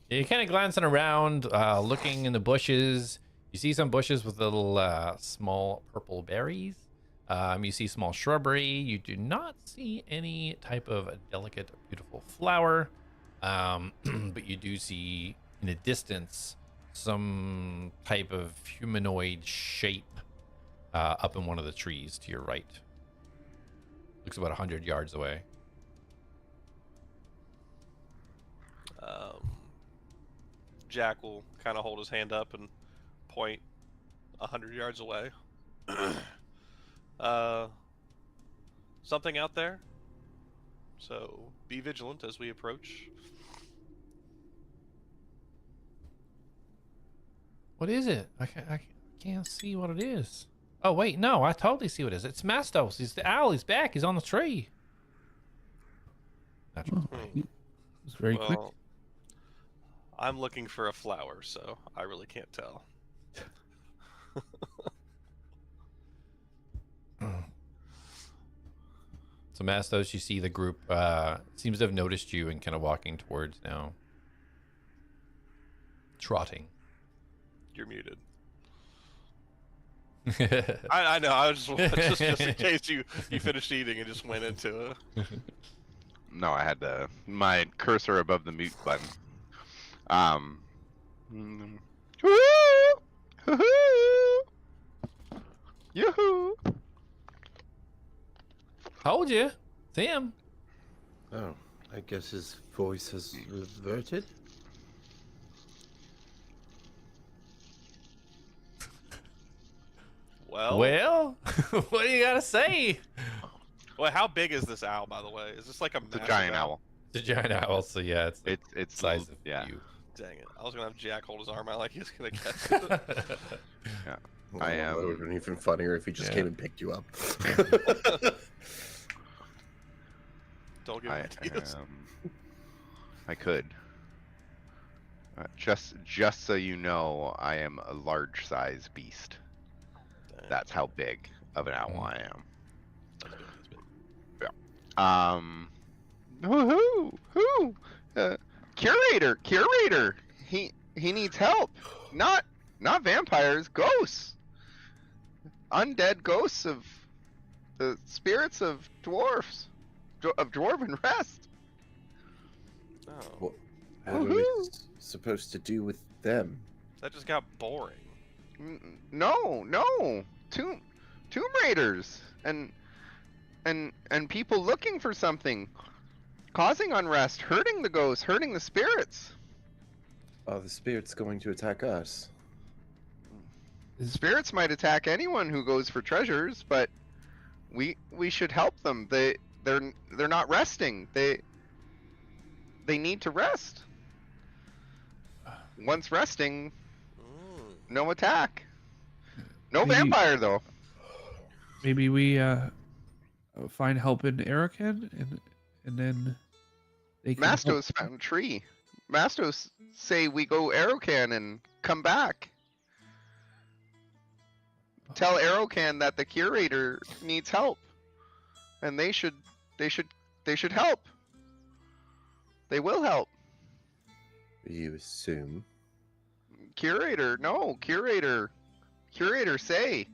You're kind of glancing around, looking in the bushes. You see some bushes with little small purple berries. You see small shrubbery. You do not see any type of delicate, beautiful flower. But you do see in the distance some type of humanoid shape up in one of the trees to your right. Looks about 100 yards away. Jack will kind of hold his hand up and point 100 yards away. Something out there. So be vigilant as we approach. What is it? I can't see what it is. Oh, wait, no, I totally see what it is. It's Mastos. He's the owl. He's back. He's on the tree. Natural. It was very quick. Well, I'm looking for a flower, so I really can't tell. So Mastos, you see the group seems to have noticed you and kind of walking towards now. Trotting. You're muted. I know. I was just in case you finished eating and just went into it. No, I had my cursor above the mute button. Yoo-hoo! Told you. It's him. Oh, I guess his voice has reverted. Well, what do you gotta say? Well, how big is this owl, by the way? Is this like a It's a massive giant owl. It's a giant owl, so yeah, it's the It's size of yeah. you. Dang it! I was gonna have Jack hold his arm out like he was gonna catch it. Well, I that would have been even funnier if he just Yeah. came and picked you up. Don't give him ideas. I could. Just so you know, I am a large size beast. Dang. That's how big of an owl I am. That's big, that's big. Woohoo! Curator! He needs help. Not vampires, ghosts. Undead ghosts of the spirits of dwarves, of dwarven rest. Oh, What are we Woohoo! supposed to do with them? that just got boring. No. Tomb raiders and people looking for something, causing unrest, hurting the ghosts, hurting the spirits. Are the spirits going to attack us? Spirits might attack anyone who goes for treasures, but we should help them. They're not resting. They need to rest. Once resting, no attack. No Maybe- vampire though. Maybe we find help in Arakan, and then they can help- Mastos found a tree. Mastos say we go Aerocan and come back. Tell Aerocan that the curator needs help, and they should help. They will help. You assume. Curator, no, curator. Curator say.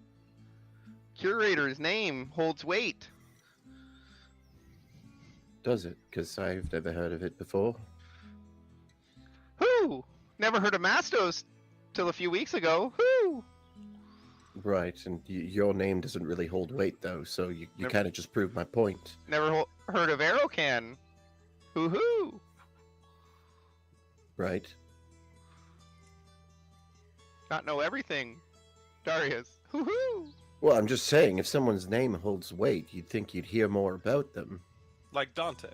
Curator's name holds weight. Does it? Because I've never heard of it before. Who? Never heard of Mastos till a few weeks ago. Who? Right, and your name doesn't really hold weight, though, so you Never- kind of just proved my point. Never heard of Aerocan. Who? Right? Not know everything. Darius. Who? Well, I'm just saying, if someone's name holds weight, you'd think you'd hear more about them. Like Dante.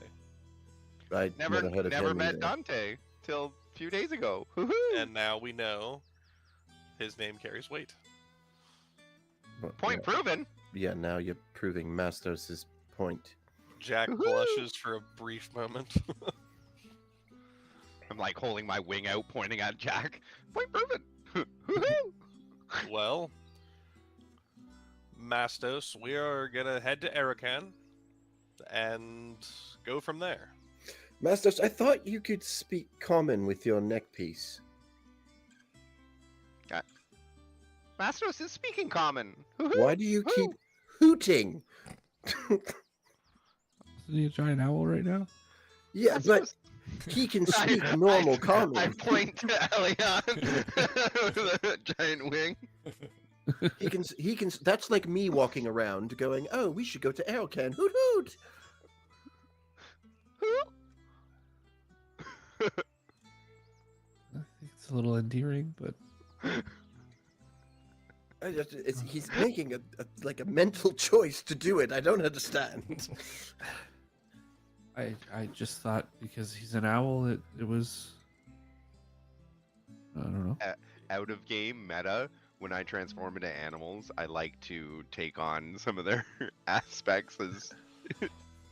I Never heard of him met either. Dante till a few days ago. Who? And now we know his name carries weight. But, Point proven. yeah, now you're proving Mastos' point. Jack Woohoo! blushes for a brief moment. I'm like holding my wing out, pointing at Jack. Point proven. Woohoo! Well, Mastos, we are gonna head to Arakan and go from there. Mastos, I thought you could speak common with your neckpiece. Mastos is speaking common. Woohoo! Why do you Woo! keep hooting? Isn't he a giant owl right now? Yeah, Mastos, He can speak normal common. I point to Elion with a giant wing. He can. That's like me walking around going, "Oh, we should go to Aerocan. Hoot hoot." I think it's a little endearing, but He's making a mental choice to do it. I don't understand. I just thought because he's an owl, it was. I don't know. Out of game meta, when I transform into animals, I like to take on some of their aspects as.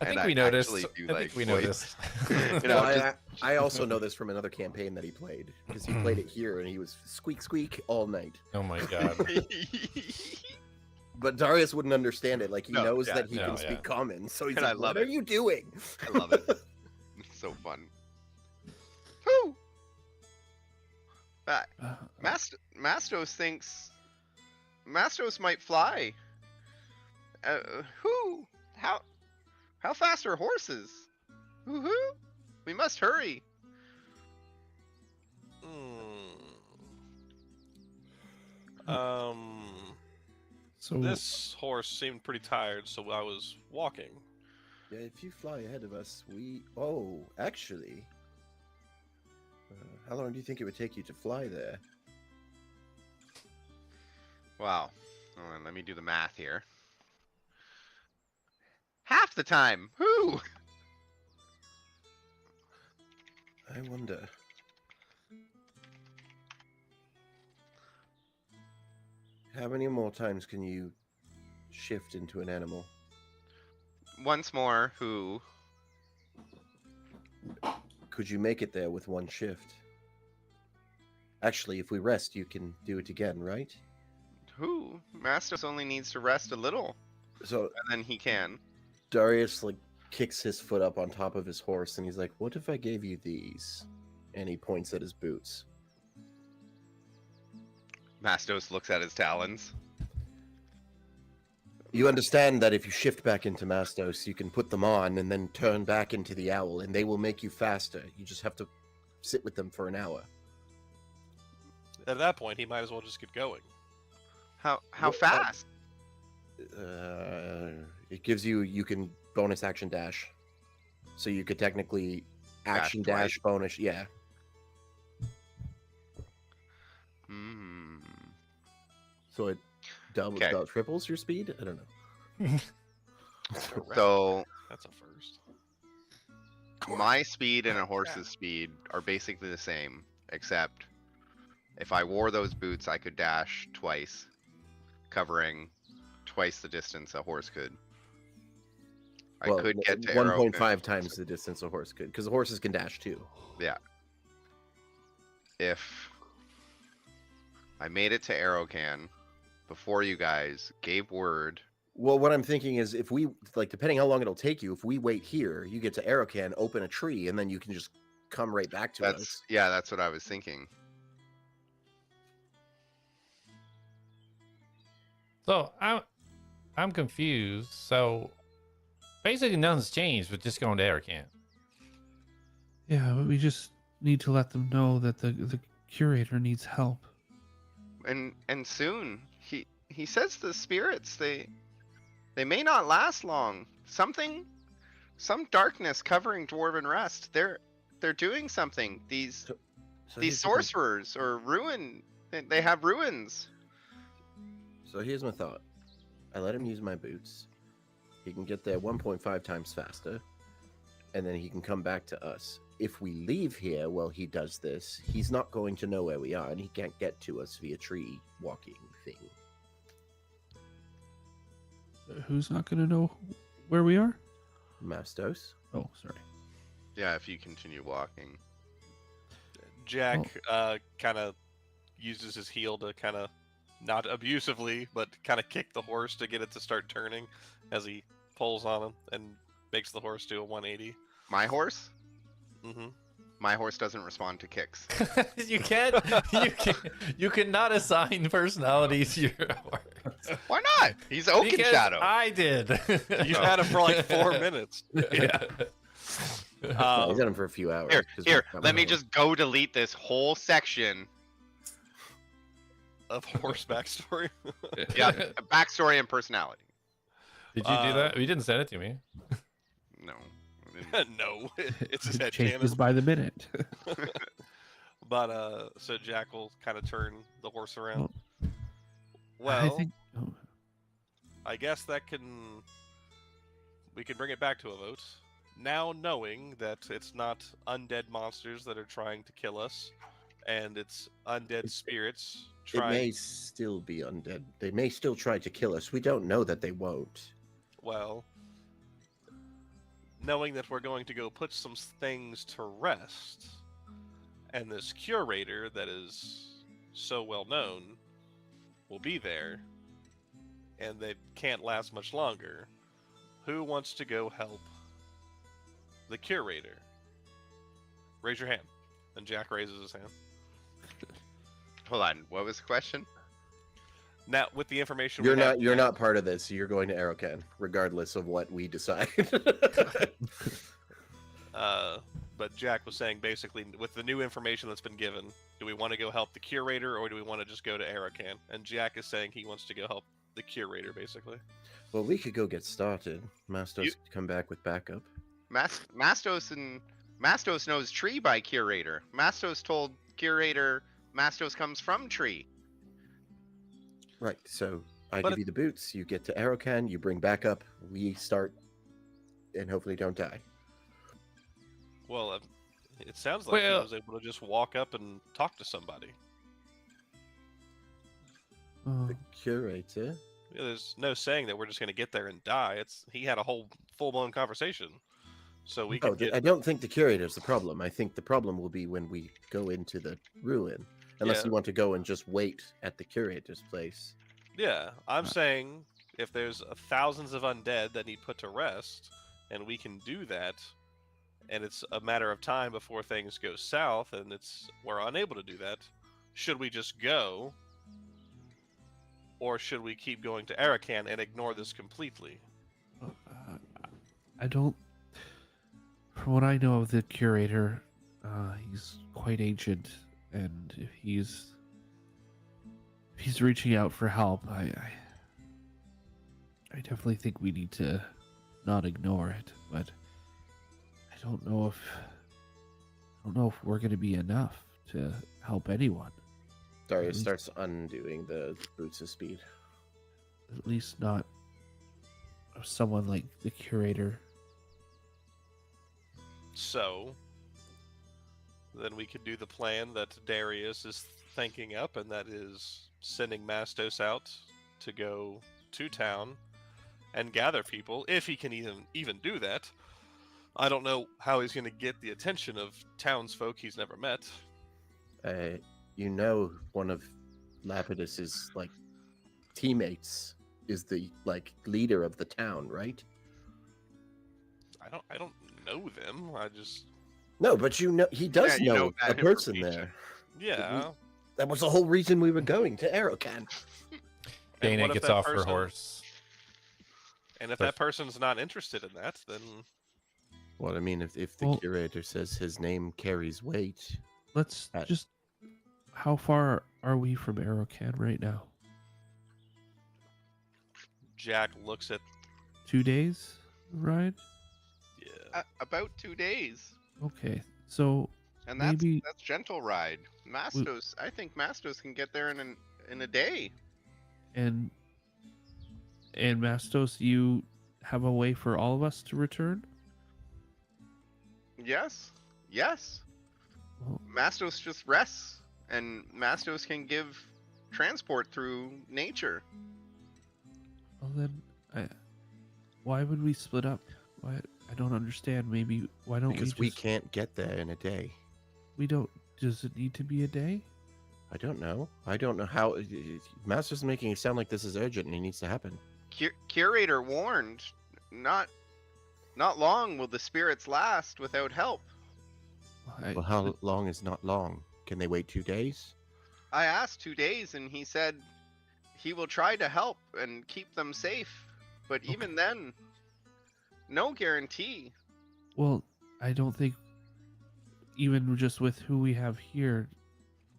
I think and we noticed. actually do, I think we voice. noticed. You know, Well, just- I also know this from another campaign that he played because he played it here and he was squeak squeak all night. Oh my god. But Darius wouldn't understand it. Like he No, knows yeah, that he no, can yeah. speak common, so he's And I like, love "What it. are you doing?" I love it. It's so fun. Who? Mastos thinks Mastos might fly. Who? How fast are horses? Woo-hoo! We must hurry. So This horse seemed pretty tired, so I was walking. Yeah, if you fly ahead of us, we. Oh, actually, how long do you think it would take you to fly there? Wow. Hold on, let me do the math here. Half the time. Who? I wonder. How many more times can you shift into an animal? Once more. Who? Could you make it there with one shift? Actually, if we rest, you can do it again, right? Who? Mastos only needs to rest a little, So and then he can. Darius kicks his foot up on top of his horse, and he's like, "What if I gave you these?" And he points at his boots. Mastos looks at his talons. You understand that if you shift back into Mastos, you can put them on and then turn back into the owl, and they will make you faster. You just have to sit with them for an hour. At that point, he might as well just get going. How Well, fast? It gives you can bonus action dash, so you could technically action Dash dash bonus. Yeah, Hmm. so it doubles, Okay. triples your speed. I don't know. So That's a first. my speed and a horse's speed are basically the same, except if I wore those boots, I could dash twice, covering twice the distance a horse could. I Well, could get to 1.5 times the distance a horse could, because the horses can dash too. If I made it to Aerocan before you guys gave word. Well, what I'm thinking is, if we depending how long it'll take you, if we wait here, you get to Aerocan, open a tree, and then you can just come right back to us. That's what I was thinking. So I'm confused. So basically nothing's changed with just going to Aircamp. yeah, but we just need to let them know that the curator needs help. And soon he says the spirits they may not last long. Some darkness covering Dwarven Rest. They're doing something. These So here's these the thing. sorcerers or they have ruins. So here's my thought. I let him use my boots. He can get there 1.5 times faster, and then he can come back to us. If we leave here while he does this, he's not going to know where we are, and he can't get to us via tree walking thing. Who's not going to know where we are? Mastos? Oh, sorry. Yeah, if you continue walking. Jack kind of uses his heel to kind of, not abusively, but kind of kick the horse to get it to start turning as he pulls on him and makes the horse do a 180. My horse? Mm-hmm. My horse doesn't respond to kicks. you cannot assign personality to your horse. Why not? He's Oaken Because Shadow. I did. You had him for like 4 minutes. Yeah. He's had him for a few hours. 'cause Here, we've got let me one. just go delete this whole section. Of horse backstory. Yeah, backstory and personality. Did you do that? You didn't send it to me. No. I didn't. No, it's his It head changes canon. by the minute. But so Jack will kind of turn the horse around. I Well, think. Oh, I guess we can bring it back to a vote. Now knowing that it's not undead monsters that are trying to kill us, and it's undead spirits It may trying. still be undead. They may still try to kill us. We don't know that they won't. Well, knowing that we're going to go put some things to rest, and this curator that is so well known will be there, and they can't last much longer. Who wants to go help the curator? Raise your hand. And Jack raises his hand. Hold on. What was the question? Now, with the information You're we have not. You're now- not part of this. You're going to Aerocan, regardless of what we decide. But Jack was saying basically, with the new information that's been given, do we want to go help the curator or do we want to just go to Arakan? And Jack is saying he wants to go help the curator, basically. Well, we could go get started. Mastos You- could come back with backup. Mastos knows tree by curator. Mastos told curator Mastos comes from tree. Right. So I But give you the boots. You get to Aerocan. You bring backup. We start, and hopefully don't die. Well, it sounds like Well- he was able to just walk up and talk to somebody. The curator. Yeah, there's no saying that we're just going to get there and die. He had a whole full-blown conversation. So we Oh, could get... I don't think the curator's the problem. I think the problem will be when we go into the ruin. Unless Yeah. you want to go and just wait at the curator's place. Yeah, I'm saying if there's thousands of undead that need put to rest, and we can do that, and it's a matter of time before things go south, and we're unable to do that, should we just go, or should we keep going to Arakan and ignore this completely? I don't. From what I know of the curator, he's quite ancient, and if he's reaching out for help, I definitely think we need to not ignore it. But I don't know if we're going to be enough to help anyone. Darius least- starts undoing the boots of speed. At least not someone like the curator. So, then we could do the plan that Darius is thinking up, and that is sending Mastos out to go to town and gather people, if he can even do that. I don't know how he's going to get the attention of townsfolk he's never met. You know, one of Lapidus's teammates is the leader of the town, right? I don't know them. I just No, but you know he does Yeah, you know know a that person information. there. yeah. That was the whole reason we were going to Aerocan. And Dana what if gets that off her person- horse. And if So- that person's not interested in that, then Well, I mean, if the Well- curator says his name carries weight, Let's Uh, just. How far are we from Aerocan right now? Jack looks at 2 days ride? About 2 days. Okay, so And that's Maybe- that's gentle ride. Mastos, I think Mastos can get there in a day. and Mastos, you have a way for all of us to return? Yes. Yes. Well, Mastos just rests, and Mastos can give transport through nature. well then, why would we split up? Why? I don't understand. Maybe why don't because we we just, can't get there in a day. we don't. Does it need to be a day? I don't know. I don't know how. Master's making it sound like this is urgent and it needs to happen. Curator warned, not long will the spirits last without help. Well, how long is not long? Can they wait 2 days? I asked 2 days, and he said he will try to help and keep them safe. But even then, no guarantee. Well, I don't think, even just with who we have here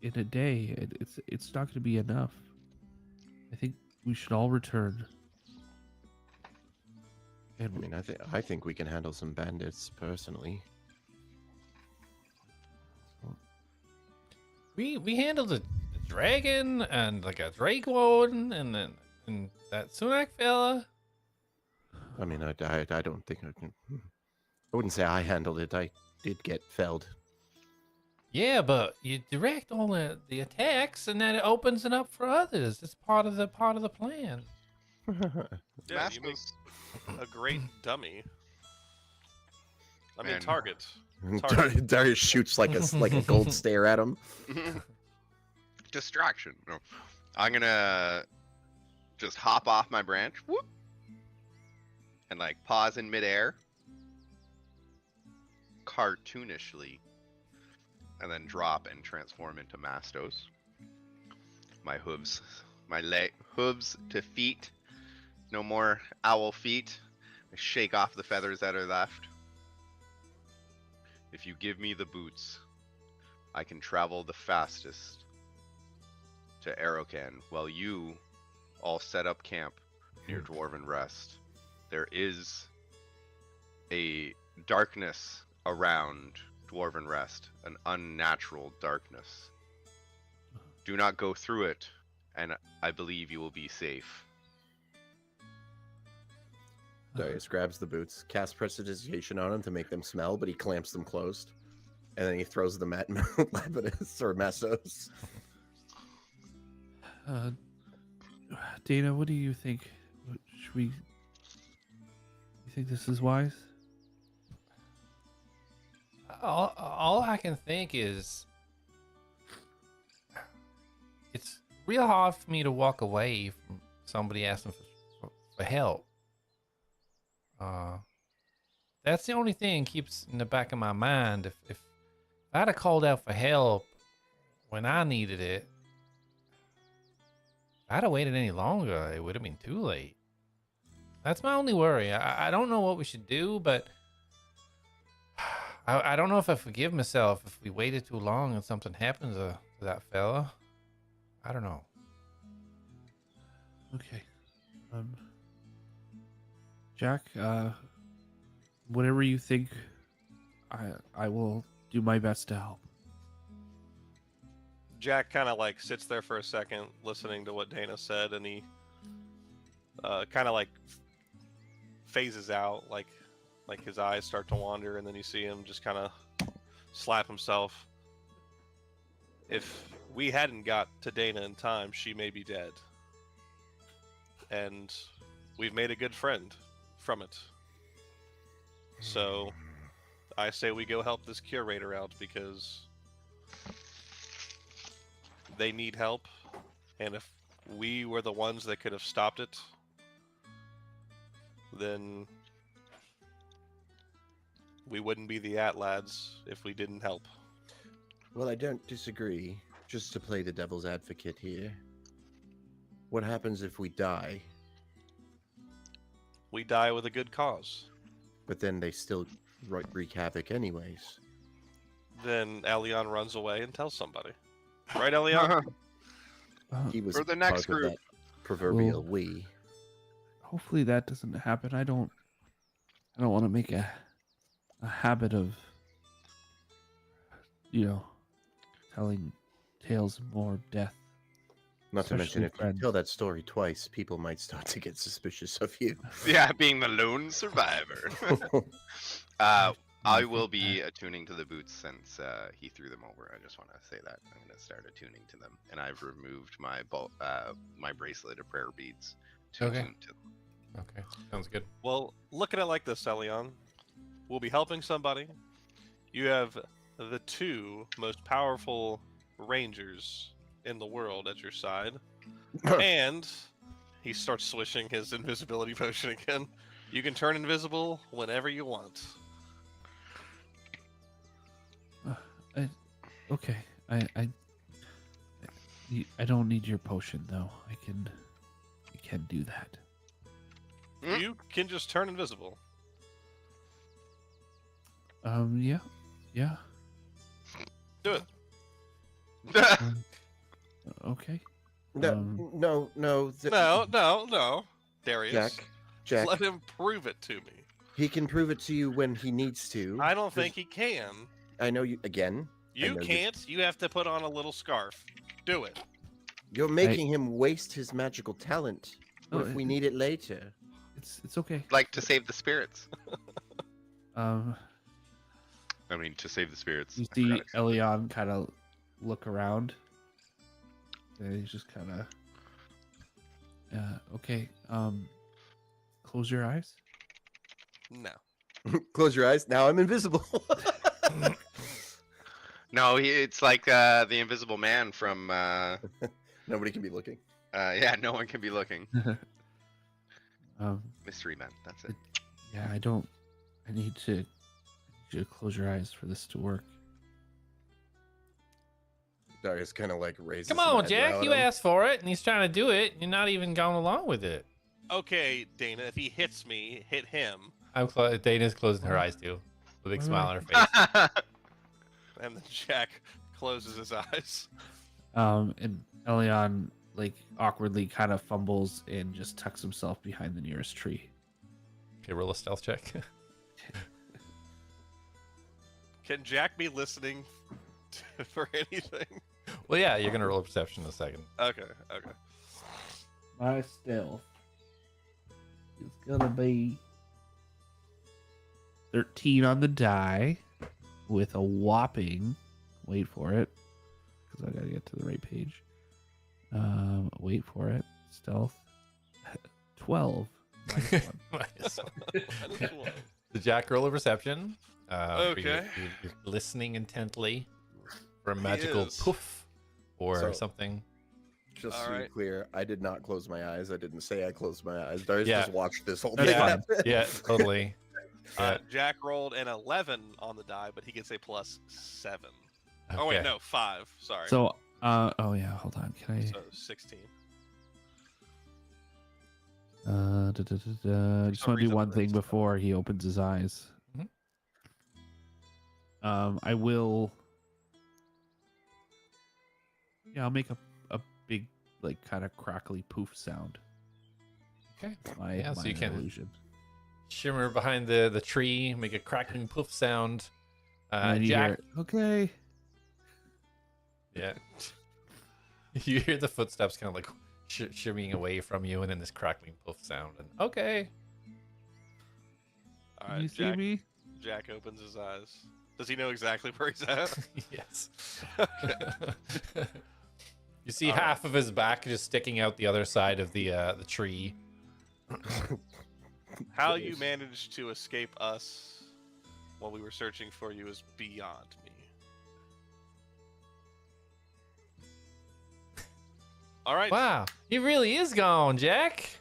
in a day, it's not going to be enough. I think we should all return. And I mean, I think we can handle some bandits personally. We handled a dragon and like a drake one and that Sunak fella. I mean, I don't think I can. I wouldn't say I handled it. I did get felled. Yeah, but you direct all the attacks, and then it opens it up for others. It's part of the plan. Yeah, you make Mastos, a great dummy. I mean, And- target. Target. Darius shoots like a gold stare at him. distraction. No. I'm gonna just hop off my branch, whoop, and like pause in midair, cartoonishly, and then drop and transform into Mastos. My hooves, hooves to feet. No more owl feet. I shake off the feathers that are left. If you give me the boots, I can travel the fastest to Arokan while you all set up camp near Dwarven Rest. There is a darkness around Dwarven Rest, an unnatural darkness. Do not go through it, and I believe you will be safe. Darius grabs the boots, casts prestidigitation on them to make them smell, but he clamps them closed. And then he throws them at Lapidus or Mastos. Dana, what do you think? Should we? You think this is wise? All I can think is it's real hard for me to walk away from somebody asking for help. That's the only thing keeps in the back of my mind. If I'd have called out for help when I needed it, if I'd have waited any longer, it would have been too late. That's my only worry. I don't know what we should do, but I don't know if I forgive myself if we waited too long and something happens to that fella. I don't know. Okay. Jak, whatever you think, I will do my best to help. Jak kind of like sits there for a second, listening to what Dana said, and he kind of like phases out, like his eyes start to wander, and then you see him just kind of slap himself. If we hadn't got to Dana in time, she may be dead, and we've made a good friend from it. So I say we go help this curator out, because they need help, and if we were the ones that could have stopped it, then we wouldn't be the ATLADS if we didn't help. Well, I don't disagree. Just to play the devil's advocate here. What happens if we die, We die with a good cause. but then they still wreak havoc anyways? Then Elion runs away and tells somebody. Right, Elion? He was For the next part of group. that proverbial Well- we. Hopefully that doesn't happen. I don't want to make a habit of, telling tales of more death. Not to mention, Especially if you friends. tell that story twice, people might start to get suspicious of you. Yeah, being the lone survivor. I will be attuning to the boots since he threw them over. I just want to say that. I'm going to start attuning to them. And I've removed my my bracelet of prayer beads to Okay. attune to them. Okay, sounds good. Well, look at it like this, Elion. We'll be helping somebody. You have the two most powerful rangers in the world at your side. And he starts swishing his invisibility potion again. You can turn invisible whenever you want. Okay, I don't need your potion though. I can do that. Hmm? You can just turn invisible. Yeah. Yeah. Do it. Okay. No, Um, no, no, No. Darius. Jack. Let him prove it to me. He can prove it to you when he needs to. I don't think he can. I know you again. You can't. You have to put on a little scarf. Do it. You're making him waste his magical talent. What if we need it later? It's okay. Like to save the spirits. Um, I mean, to save the spirits. you I see forgot it. Elion kind of look around. And he's just kind of. Okay. Close your eyes. No. Close your eyes. Now I'm invisible. No, it's like the Invisible Man from. Nobody can be looking. Yeah, no one can be looking. Um, Mystery Man. That's it. yeah, I need you to close your eyes for this to work. Darius kind of like raises. Come an on, eyebrow Jack. at You him. asked for it, and he's trying to do it. And you're not even going along with it. Okay, Dana. If he hits me, hit him. Dana's closing her eyes too, with a big smile on her face. And then Jack closes his eyes. And Elion like awkwardly kind of fumbles and just tucks himself behind the nearest tree. Okay, roll a stealth check. Can Jack be listening for anything? Well, yeah, you're gonna roll a perception in a second. Okay. My stealth is gonna be 13 on the die with a whopping, wait for it, because I gotta get to the right page. Wait for it, stealth 12. Minus one. The Jack roll a perception. Okay. You're listening intently for a magical is. poof or So- something. Just All to be right. clear, I did not close my eyes. I didn't say I closed my eyes. Darius Yeah. just watched this whole That's thing fine. happen. Yeah, totally. Jack rolled an 11 on the die, but he gets a +7. Oh Okay. wait, no, 5. Sorry. So, oh yeah, hold on. Can I? So 16. I just some want to do reason, one I thing raised before he opens his eyes. Mhm. I will. Yeah, I'll make a big, like, kind of crackly poof sound. Okay. My, Yeah, so my you can- illusion. Shimmer behind the tree, make a cracking poof sound. And then you Jack, hear, okay. yeah. You hear the footsteps kind of like shimmying away from you, and then this crackling poof sound. And okay. All Can right, you see Jack. me? Jack opens his eyes. Does he know exactly where he's at? Yes. Okay. You see All right. half of his back just sticking out the other side of the tree. How you managed to escape us while we were searching for you is beyond me. All right, Wow, he really is gone, Jack.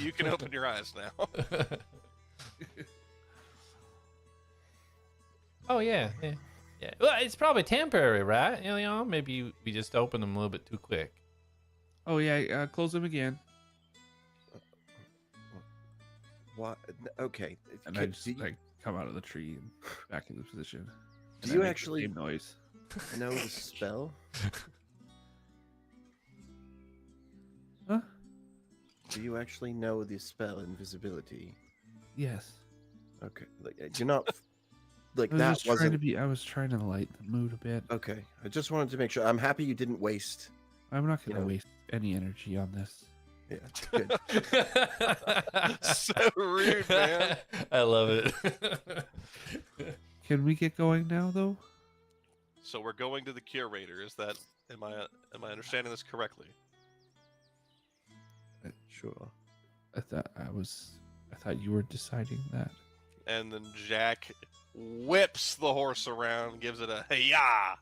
you can open your eyes now. Oh yeah. Well, it's probably temporary, right? You know, maybe we just opened them a little bit too quick. Oh yeah, close them again. What? Okay. And I Can- just do you like come out of the tree and back into position. Do And I you make the actually- same noise? know the spell? Huh? Do you actually know the spell invisibility? Yes. Okay. Like you're not like I was that just trying to wasn't be. I was trying to light the mood a bit. okay. I just wanted to make sure. I'm happy you didn't waste. I'm not gonna Yeah. waste any energy on this. Yeah. Good. So rude, man. I love it. Can we get going now, though? So we're going to the curator. Is that am I understanding this correctly? Sure. I thought you were deciding that. And then Jack whips the horse around, gives it a hey-ya,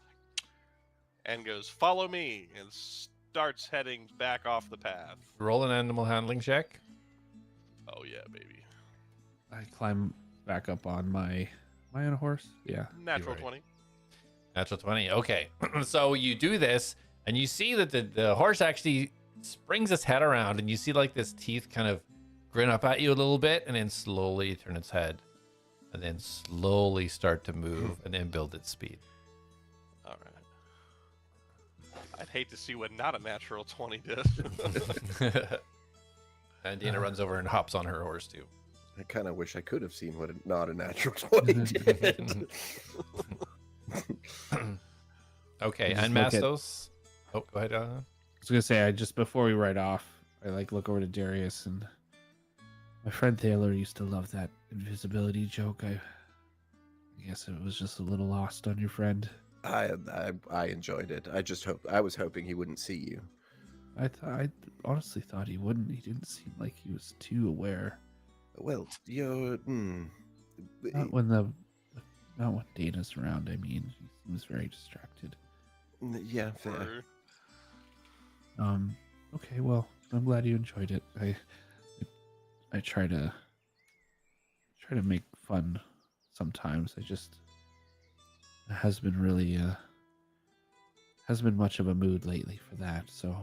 and goes, "Follow me," and starts heading back off the path. Roll an animal handling check. Oh yeah, baby. I climb back up on my. Am I on a horse? Yeah. Natural right. 20. Natural 20. Okay. So you do this, and you see that the horse actually springs its head around, and you see like this teeth kind of grin up at you a little bit, and then slowly turn its head. and then slowly start to move and then build its speed. All right. I'd hate to see what not a natural 20 did. And Dina runs over and hops on her horse too. I kind of wish I could have seen what not a natural 20 did. Okay, Just and look at- Mastos. Oh, go ahead. I was gonna say, I just before we ride off, I like look over to Darius, and my friend Taylor used to love that invisibility joke. I guess it was just a little lost on your friend. I enjoyed it. I was hoping he wouldn't see you. I honestly thought he wouldn't. He didn't seem like he was too aware. Well, you're. Not when Dana's around. I mean, he seems very distracted. Yeah, fair. Okay, well, I'm glad you enjoyed it. I try to make fun sometimes. It has been really hasn't been much of a mood lately for that. So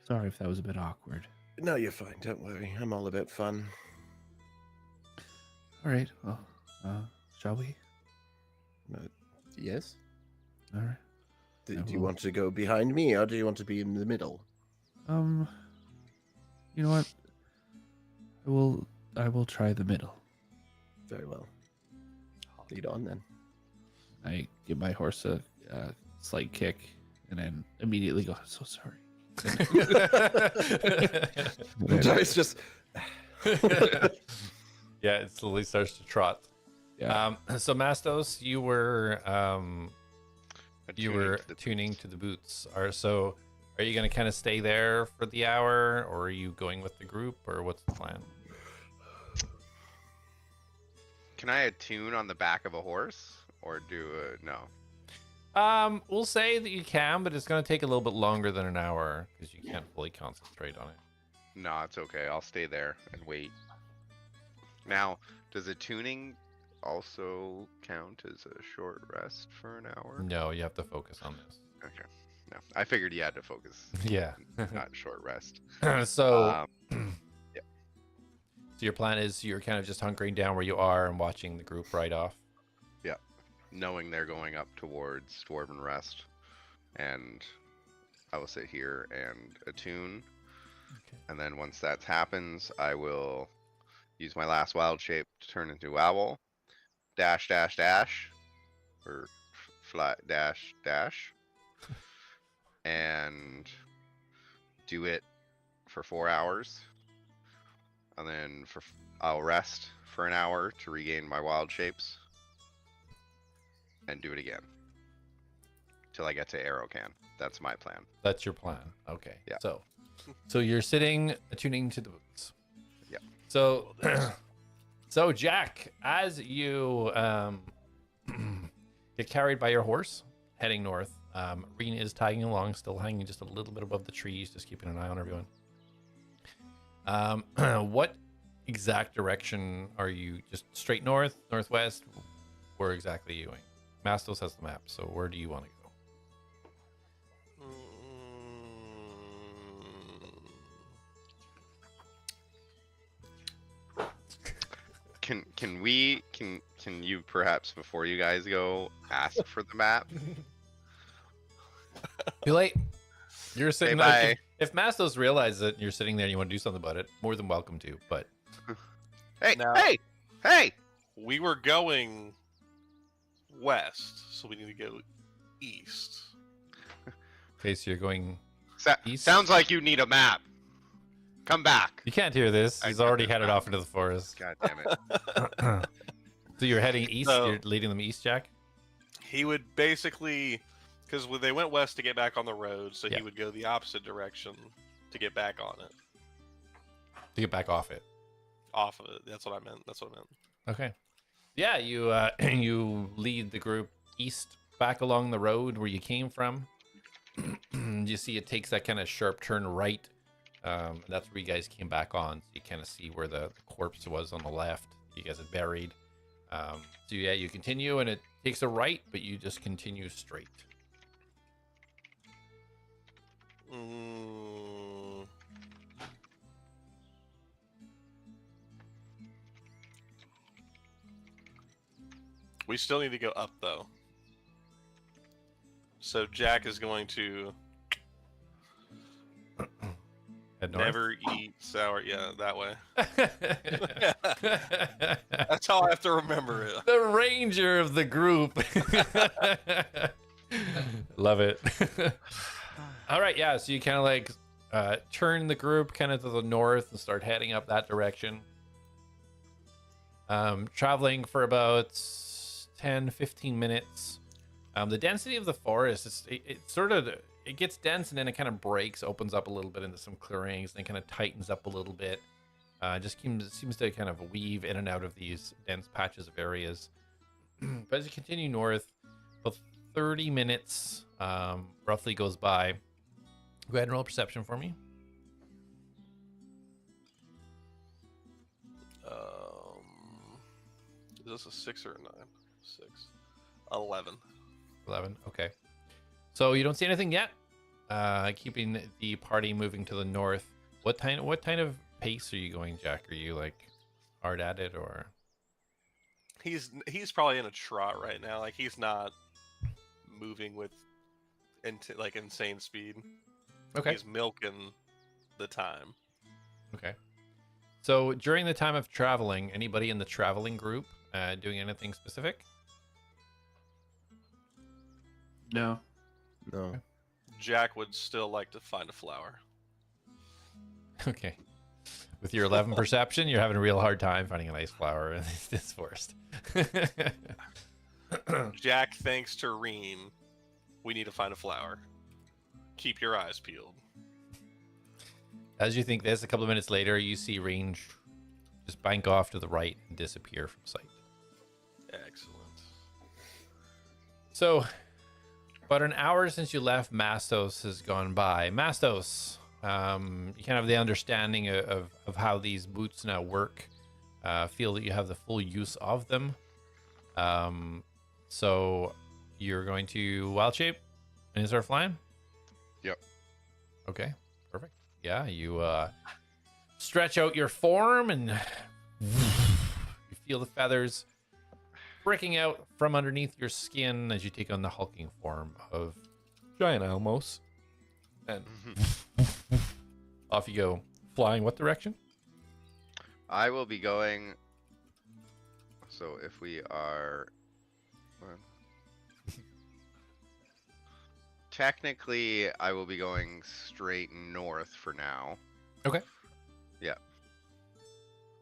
sorry if that was a bit awkward. No, you're fine. Don't worry. I'm all about fun. All right. Well, shall we? Yes. All right. Do I you will. want to go behind me, or do you want to be in the middle? You know what? I will try the middle. Very well. Lead on then. I give my horse a slight kick and then immediately go, "So sorry." It's just. Yeah, it slowly starts to trot. Yeah. So Mastos, you were Attuning to the tuning boots. to the boots. Are you going to kind of stay there for the hour, or are you going with the group, or what's the plan? Can I attune on the back of a horse, or do no? We'll say that you can, but it's going to take a little bit longer than an hour because you can't fully concentrate on it. No, it's okay. I'll stay there and wait. Now, does attuning also count as a short rest for an hour? No, you have to focus on this. Okay. No, I figured you had to focus, Yeah. not short rest. So, Yeah. so your plan is you're kind of just hunkering down where you are and watching the group ride off. Knowing they're going up towards Dwarven Rest, and I will sit here and attune. Okay. And then once that happens, I will use my last wild shape to turn into owl. Dash, dash, dash. Or fly, dash, dash. And do it for 4 hours. And then I'll rest for an hour to regain my wild shapes. And do it again. Till I get to Arrowcan. That's my plan. That's your plan. Okay. Yeah. So you're sitting attuning to the boots. Yeah. So so Jak, as you get carried by your horse heading north, Reen is tagging along, still hanging just a little bit above the trees, just keeping an eye on everyone. What exact direction are you? Just straight north, northwest? Where exactly are you going? Mastos has the map, so where do you want to go? Can you perhaps before you guys go ask for the map? Too late. You're sitting bye. there. If Mastos realizes it and you're sitting there and you want to do something about it, more than welcome to. But Hey, Now- hey! We were going west, so we need to go east. okay, so you're going. East? Sounds like you need a map. Come back. You can't hear this. I He's can't already hear headed that. off into the forest. God damn it. So you're heading east. So- You're leading them east, Jak. He would basically, because they went west to get back on the road, so Yeah. he would go the opposite direction to get back on it, To get back off it. off of it. That's what I meant. Okay. Yeah, you you lead the group east back along the road where you came from. You see it takes that kind of sharp turn right. And that's where you guys came back on. So you kind of see where the corpse was on the left. You guys had buried. So yeah, you continue and it takes a right, but you just continue straight. Mm, We still need to go up though. So Jak is going to Head north? never eat sour. Yeah, that way. That's how I have to remember it. The ranger of the group. Love it. All right, yeah. So you kind of like turn the group kind of to the north and start heading up that direction. Traveling for about 10-15 minutes. The density of the forest is it gets dense and then it kind of breaks, opens up a little bit into some clearings, and then kind of tightens up a little bit. Just seems to kind of weave in and out of these dense patches of areas. But as you continue north, about 30 minutes roughly goes by. Go ahead and roll perception for me. Is this a 6 or a 9? 6. 11. 11. Okay. So you don't see anything yet. Keeping the party moving to the north. What kind of pace are you going, Jak? Are you like hard at it, or? He's probably in a trot right now. Like he's not moving with like insane speed. Okay. He's milking the time. Okay. So during the time of traveling, anybody in the traveling group doing anything specific? No. No. Jak would still like to find a flower. Okay. With your 11 perception, you're having a real hard time finding a nice flower in this forest. Jak thinks to Reem, we need to find a flower. Keep your eyes peeled. As you think this, a couple of minutes later, you see Range just bank off to the right and disappear from sight. Excellent. So, about an hour since you left, Mastos has gone by. Mastos, you kind of have the understanding of how these boots now work. Feel that you have the full use of them. So, you're going to wild shape and start flying? Yep. Okay, perfect. Yeah, you stretch out your form and you feel the feathers breaking out from underneath your skin as you take on the hulking form of giant Almos. And off you go, flying what direction? I will be going. So if we are. Technically, I will be going straight north for now. Okay. Yeah.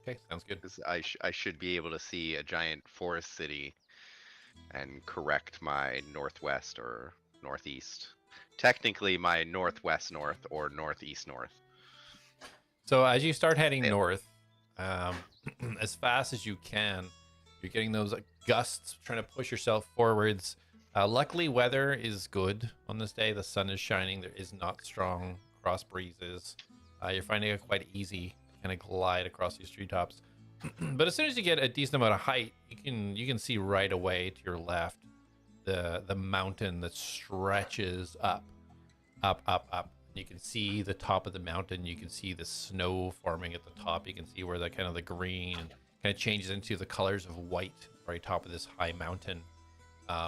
Okay, sounds good. 'Cause I should be able to see a giant forest city and correct my northwest or northeast. Technically, my northwest north or northeast north. So as you start heading Yeah. north, as fast as you can, you're getting those like, gusts, trying to push yourself forwards. Luckily, weather is good on this day. The sun is shining. There is not strong cross breezes. You're finding it quite easy to kind of glide across these treetops. But as soon as you get a decent amount of height, you can see right away to your left the mountain that stretches up. You can see the top of the mountain. You can see the snow forming at the top. You can see where the kind of the green kind of changes into the colors of white right top of this high mountain.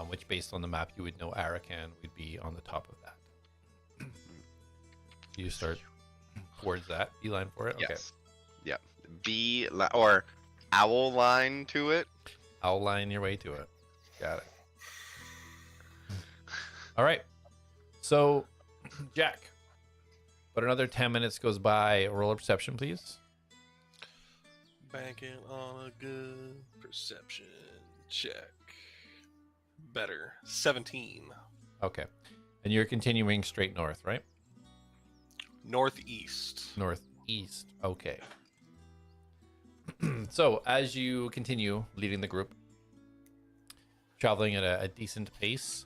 Which, based on the map, you would know Arakan would be on the top of that. You start towards that. Beeline for it? Yes. Yeah. Or owl line to it. I'll line your way to it. Got it. All right. So, Jak, but another 10 minutes goes by. Roll a perception, please. Banking on a good perception check. Better. 17. Okay. And you're continuing straight north, right? Northeast. Northeast. Okay. So, as you continue leading the group, traveling at a decent pace,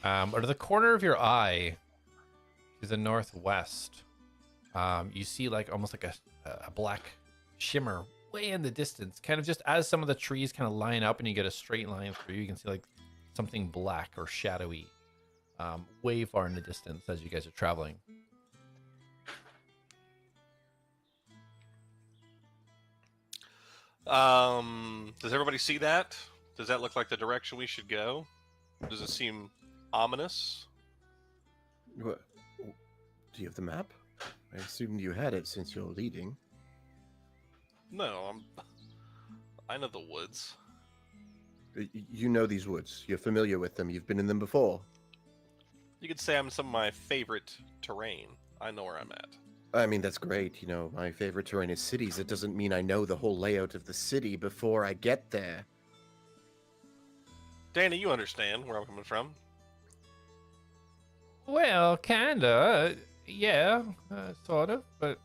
out of the corner of your eye to the northwest, you see like almost like a black shimmer way in the distance, kind of just as some of the trees kind of line up and you get a straight line through, you can see like something black or shadowy way far in the distance as you guys are traveling. Does everybody see that? Does that look like the direction we should go? Does it seem ominous? What? Do you have the map? I assumed you had it since you're leading. No, I know the woods. You know these woods. You're familiar with them. You've been in them before. You could say I'm some of my favorite terrain. I know where I'm at. I mean, that's great. You know, my favorite terrain is cities. It doesn't mean I know the whole layout of the city before I get there. Danny, you understand where I'm coming from. Well, kinda. Yeah, sort of. But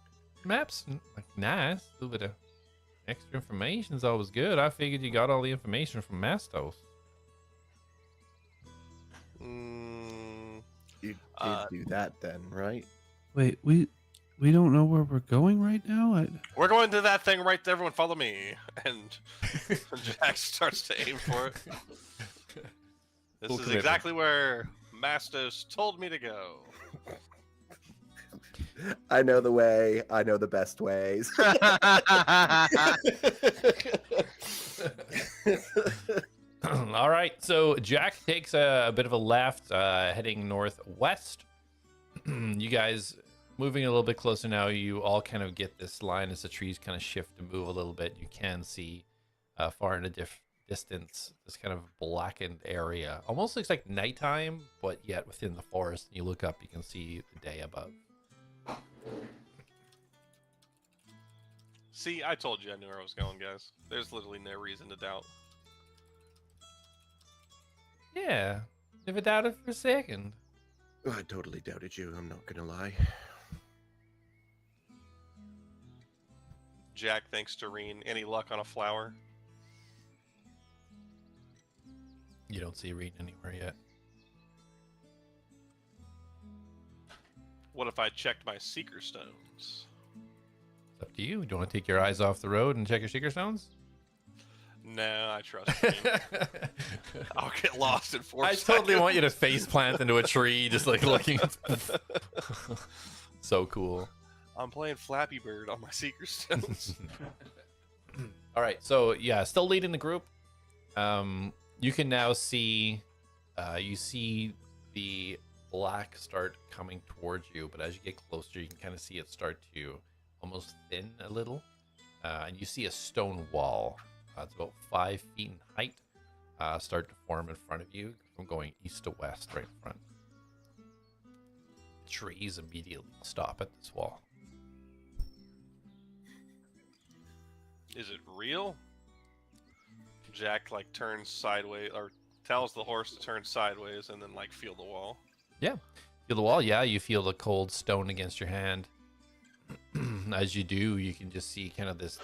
maps, like, nice. A little bit of extra information is always good. I figured you got all the information from Mastos. You did do that then, right? Wait, we don't know where we're going right now. We're going to that thing right there. Everyone follow me. And Jak starts to aim for it. This Full is commitment. exactly where Mastos told me to go. I know the way. I know the best ways. All right, so Jak takes a bit of a left, heading northwest. You guys moving a little bit closer now. You all kind of get this line as the trees kind of shift and move a little bit. You can see far in the distance this kind of blackened area. Almost looks like nighttime, but yet within the forest. You look up, you can see the day above. See, I told you I knew where I was going, guys. There's literally no reason to doubt. Yeah, never doubted for a second. Oh, I totally doubted you. I'm not gonna lie. Jak, thanks to Reen. Any luck on a flower? You don't see Reed anywhere yet. What if I checked my seeker stones? It's up to you. Do you want to take your eyes off the road and check your seeker stones? No, I trust Reen. I'll get lost in 4 I seconds. totally want you to face plant into a tree, just like looking. So cool. I'm playing Flappy Bird on my seeker stones. All right, so yeah, still leading the group. You can now see, you see the black start coming towards you, but as you get closer, you can kind of see it start to almost thin a little, and you see a stone wall. It's about 5 feet in height. Start to form in front of you from going east to west, right in front. Trees immediately stop at this wall. Is it real? Jak like turns sideways or tells the horse to turn sideways and then like feel the wall. Yeah, feel the wall. Yeah, you feel the cold stone against your hand. As you do, you can just see kind of this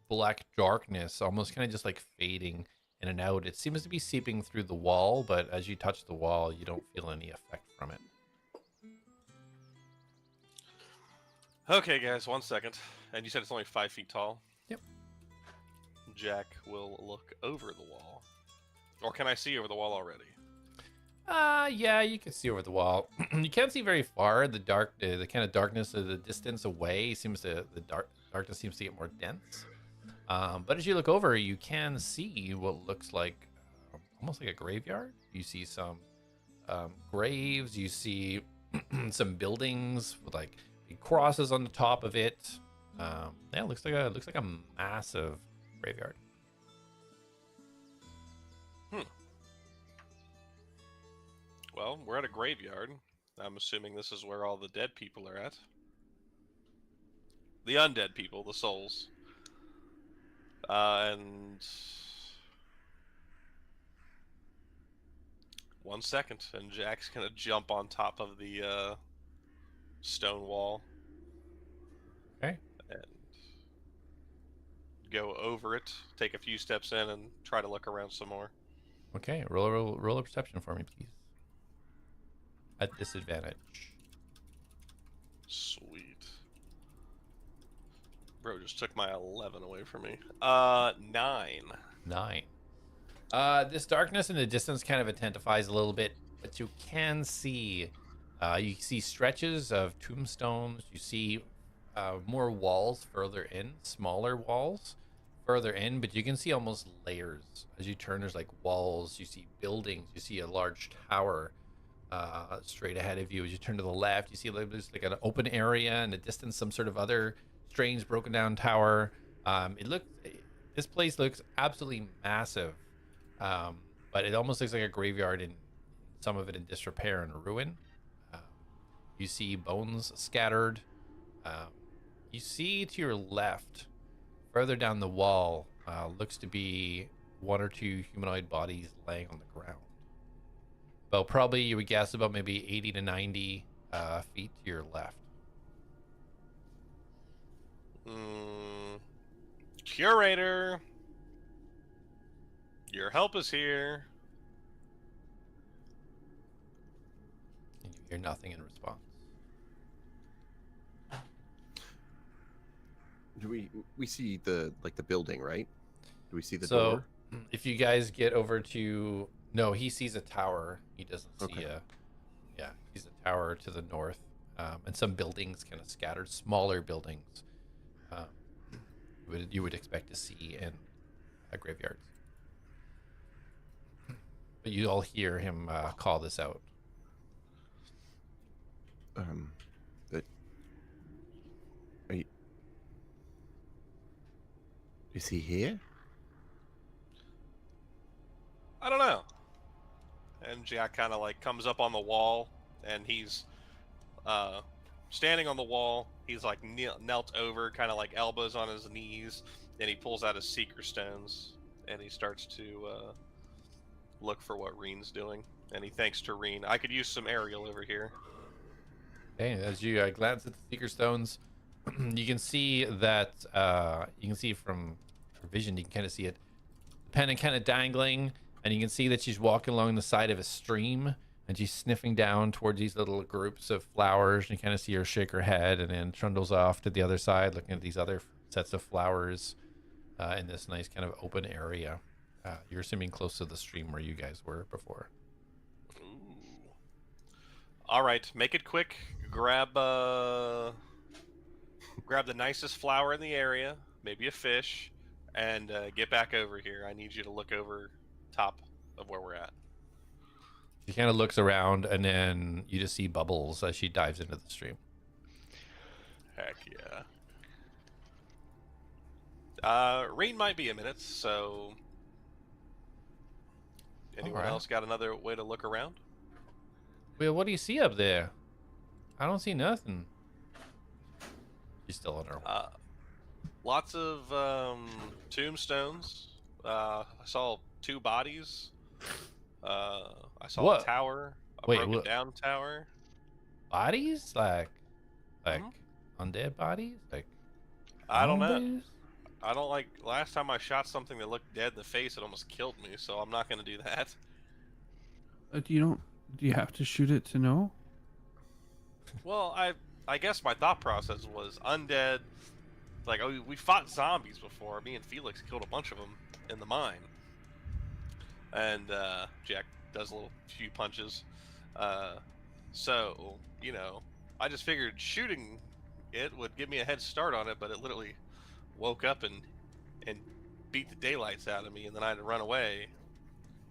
black darkness, almost kind of just like fading in and out. It seems to be seeping through the wall, but as you touch the wall, you don't feel any effect from it. Okay, guys, 1 second. And you said it's only 5 feet tall? Yep. Jak will look over the wall. Or can I see over the wall already? Yeah, you can see over the wall. You can't see very far. The kind of darkness of the distance away the darkness seems to get more dense. But as you look over, you can see what looks like almost like a graveyard. You see some graves. You see some buildings with like big crosses on the top of it. Yeah, it looks like a massive graveyard. Well, we're at a graveyard. I'm assuming this is where all the dead people are at. The undead people, the souls. And 1 second, and Jak's gonna jump on top of the stone wall. Okay. And go over it, take a few steps in, and try to look around some more. Okay, roll a perception for me, please. At disadvantage. Sweet. Bro just took my 11 away from me. 9. 9. This darkness in the distance kind of intensifies a little bit, but you can see, you see stretches of tombstones. You see more walls further in, smaller walls further in, but you can see almost layers. As you turn, there's like walls, you see buildings, you see a large tower straight ahead of you. As you turn to the left, you see there's like an open area in the distance, some sort of other strange broken down tower. This place looks absolutely massive, but it almost looks like a graveyard, in some of it in disrepair and ruin. You see bones scattered. You see to your left, further down the wall, looks to be one or two humanoid bodies laying on the ground. Well, probably you would guess about maybe 80 to 90 feet to your left. Curator, your help is here. And you hear nothing in response. Do we see the building, right? Do we see the So, door? if you guys get over to... No, he sees a tower. He doesn't see Okay. he's a tower to the north. And some buildings kind of scattered, smaller buildings. You would expect to see in graveyards. But you all hear him call this out. But is he here? I don't know. And Jak kind of like comes up on the wall, and he's standing on the wall. He's like knelt over, kind of like elbows on his knees, and he pulls out his seeker stones, and he starts to look for what Reen's doing. And he thanks to Reen. I could use some aerial over here. Okay, as you glance at the seeker stones, you can see that from vision, you can kind of see it, the pennant kind of dangling, and you can see that she's walking along the side of a stream, and she's sniffing down towards these little groups of flowers. And you kind of see her shake her head, and then trundles off to the other side, looking at these other sets of flowers in this nice kind of open area. You're assuming close to the stream where you guys were before. Ooh. All right, make it quick. Grab the nicest flower in the area, maybe a fish, and get back over here. I need you to look over top of where we're at. She kind of looks around, and then you just see bubbles as she dives into the stream. Heck yeah. Reen might be a minute, so... Anyone Alright. else got another way to look around? Well, what do you see up there? I don't see nothing. She's still on her. Lots of tombstones. I saw 2 bodies. I saw What? a tower, a Wait, broken what? down tower. Bodies? Like undead bodies? Like I don't know. zombies? I don't like. Last time I shot something that looked dead in the face, it almost killed me. So I'm not gonna do that. Do you have to shoot it to know? Well, I guess my thought process was undead. Like, oh, we fought zombies before. Me and Felix killed a bunch of them in the mine. And Jak does a few punches. So, you know, I just figured shooting it would give me a head start on it, but it literally woke up and beat the daylights out of me, and then I had to run away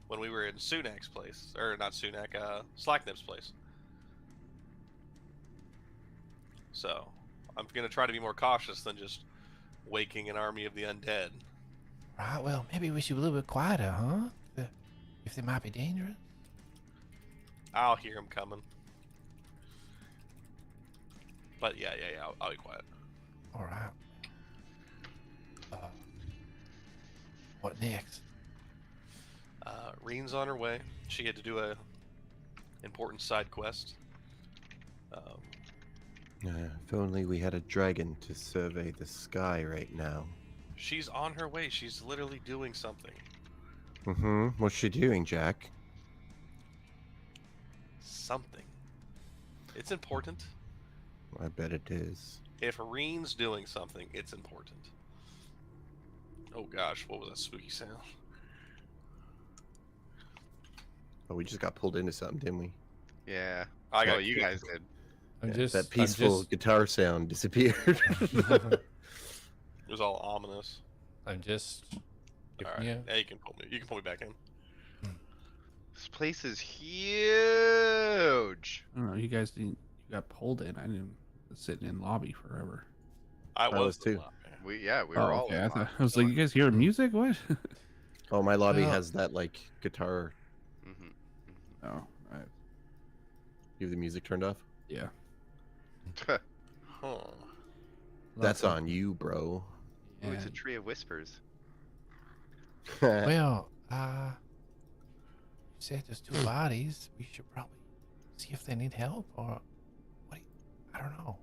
when we were in Sunak's place. Or not Sunak, Slacknip's place. So, I'm going to try to be more cautious than just waking an army of the undead. Right, well, maybe we should be a little bit quieter, huh? If they might be dangerous. I'll hear him coming. But yeah, I'll be quiet. All right. What next? Reen's on her way. She had to do a important side quest. If only we had a dragon to survey the sky right now. She's on her way. She's literally doing something. Mm-hmm. What's she doing, Jak? Something. It's important. I bet it is. If Reen's doing something, it's important. Oh gosh, what was that spooky sound? Oh, we just got pulled into something, didn't we? Yeah. I got you guys did. That peaceful guitar sound disappeared. It was all ominous. I'm just All giving right. you. Yeah, you can pull me. You can pull me back in. This place is huge. I don't know. You guys didn't. You got pulled in. I didn't sit in lobby forever. I was was too. the lobby. We were Oh, all okay. in I line. was like, you guys hearing music? What? Oh, my lobby Well- has that like guitar. Mhm. Oh, You have the music turned off. yeah. Huh. That's Lots of- on you, bro. Ooh, it's a Yeah. tree of whispers. Well, you said there's 2 bodies. We should probably see if they need help or what? I don't know.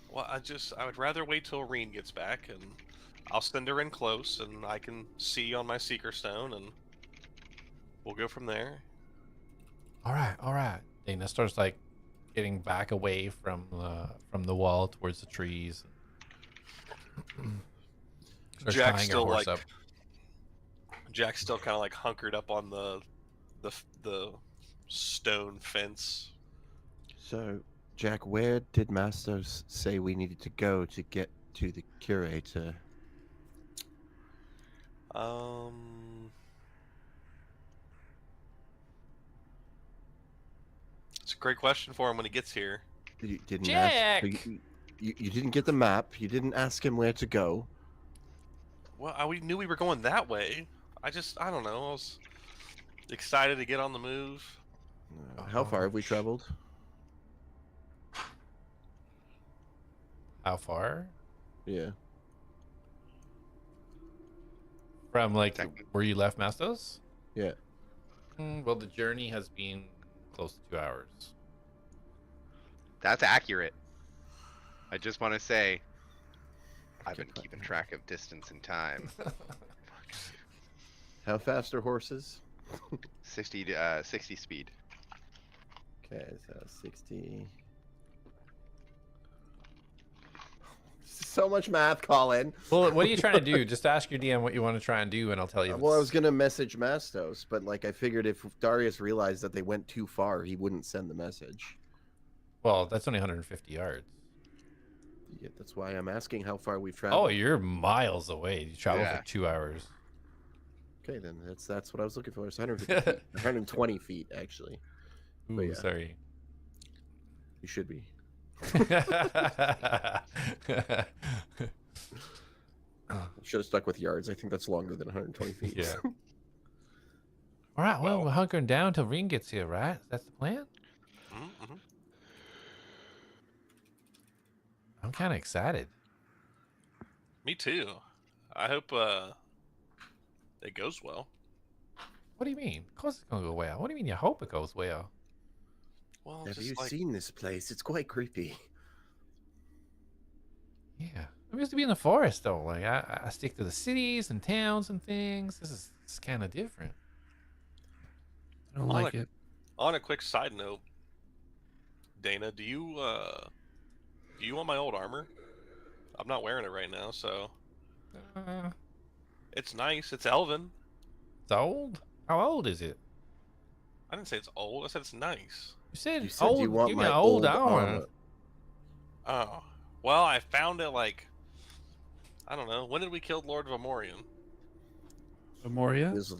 Well, I would rather wait till Reen gets back, and I'll send her in close, and I can see on my Seeker Stone, and we'll go from there. All right. Dana starts like getting back away from the wall towards the trees. Starts Jack's tying her still horse like, Jack's still kind of like hunkered up on the stone fence. So, Jack, where did Mastos say we needed to go to get to the curator? It's a great question for him when he gets here. You didn't Jack! ask. You didn't get the map. You didn't ask him where to go. Well, we knew we were going that way. I don't know. I was excited to get on the move. How far have we traveled? How far? Yeah. From like Technically. where you left Mastos? Yeah. Well, the journey has been close to 2 hours. That's accurate. I just want to say, I've Okay, been keeping track of distance and time. How fast are horses? 60 speed. Okay, so 60. So much math, Colin. Well, what are you trying to do? Just ask your DM what you want to try and do, and I'll tell you. if Well, I it's- was gonna message Mastos, but like I figured if Darius realized that they went too far, he wouldn't send the message. Well, that's only 150 yards. Yeah, that's why I'm asking how far we've Oh, traveled. you're miles away. You traveled Yeah. for 2 hours. Okay, then that's what I was looking for. It's 150 feet. 120 feet, actually. Ooh, But yeah. sorry. You should be. Should have stuck with yards. I think that's longer than 120 feet. Yeah. All right. Well, we're hunkering down till Ring gets here, right? That's the plan. Mm-hmm. I'm kind of excited. Me too. I hope it goes well. What do you mean? Of course it's gonna go well. What do you mean? You hope it goes well? Well, Have just you like seen this place? It's quite creepy. Yeah. I'm used to be in the forest though. Like I stick to the cities and towns and things. This is kind of different. I don't I like like- it. on a quick side note, Dana, do you want my old armor? I'm not wearing it right now, so it's nice. It's elven. It's old. How old is it? I didn't say it's old. I said it's nice. You said, You said old. you want give me my an old old armor. armor. Oh, well, I found it like I don't know. When did we kill Lord Vamorian? Memoria? This-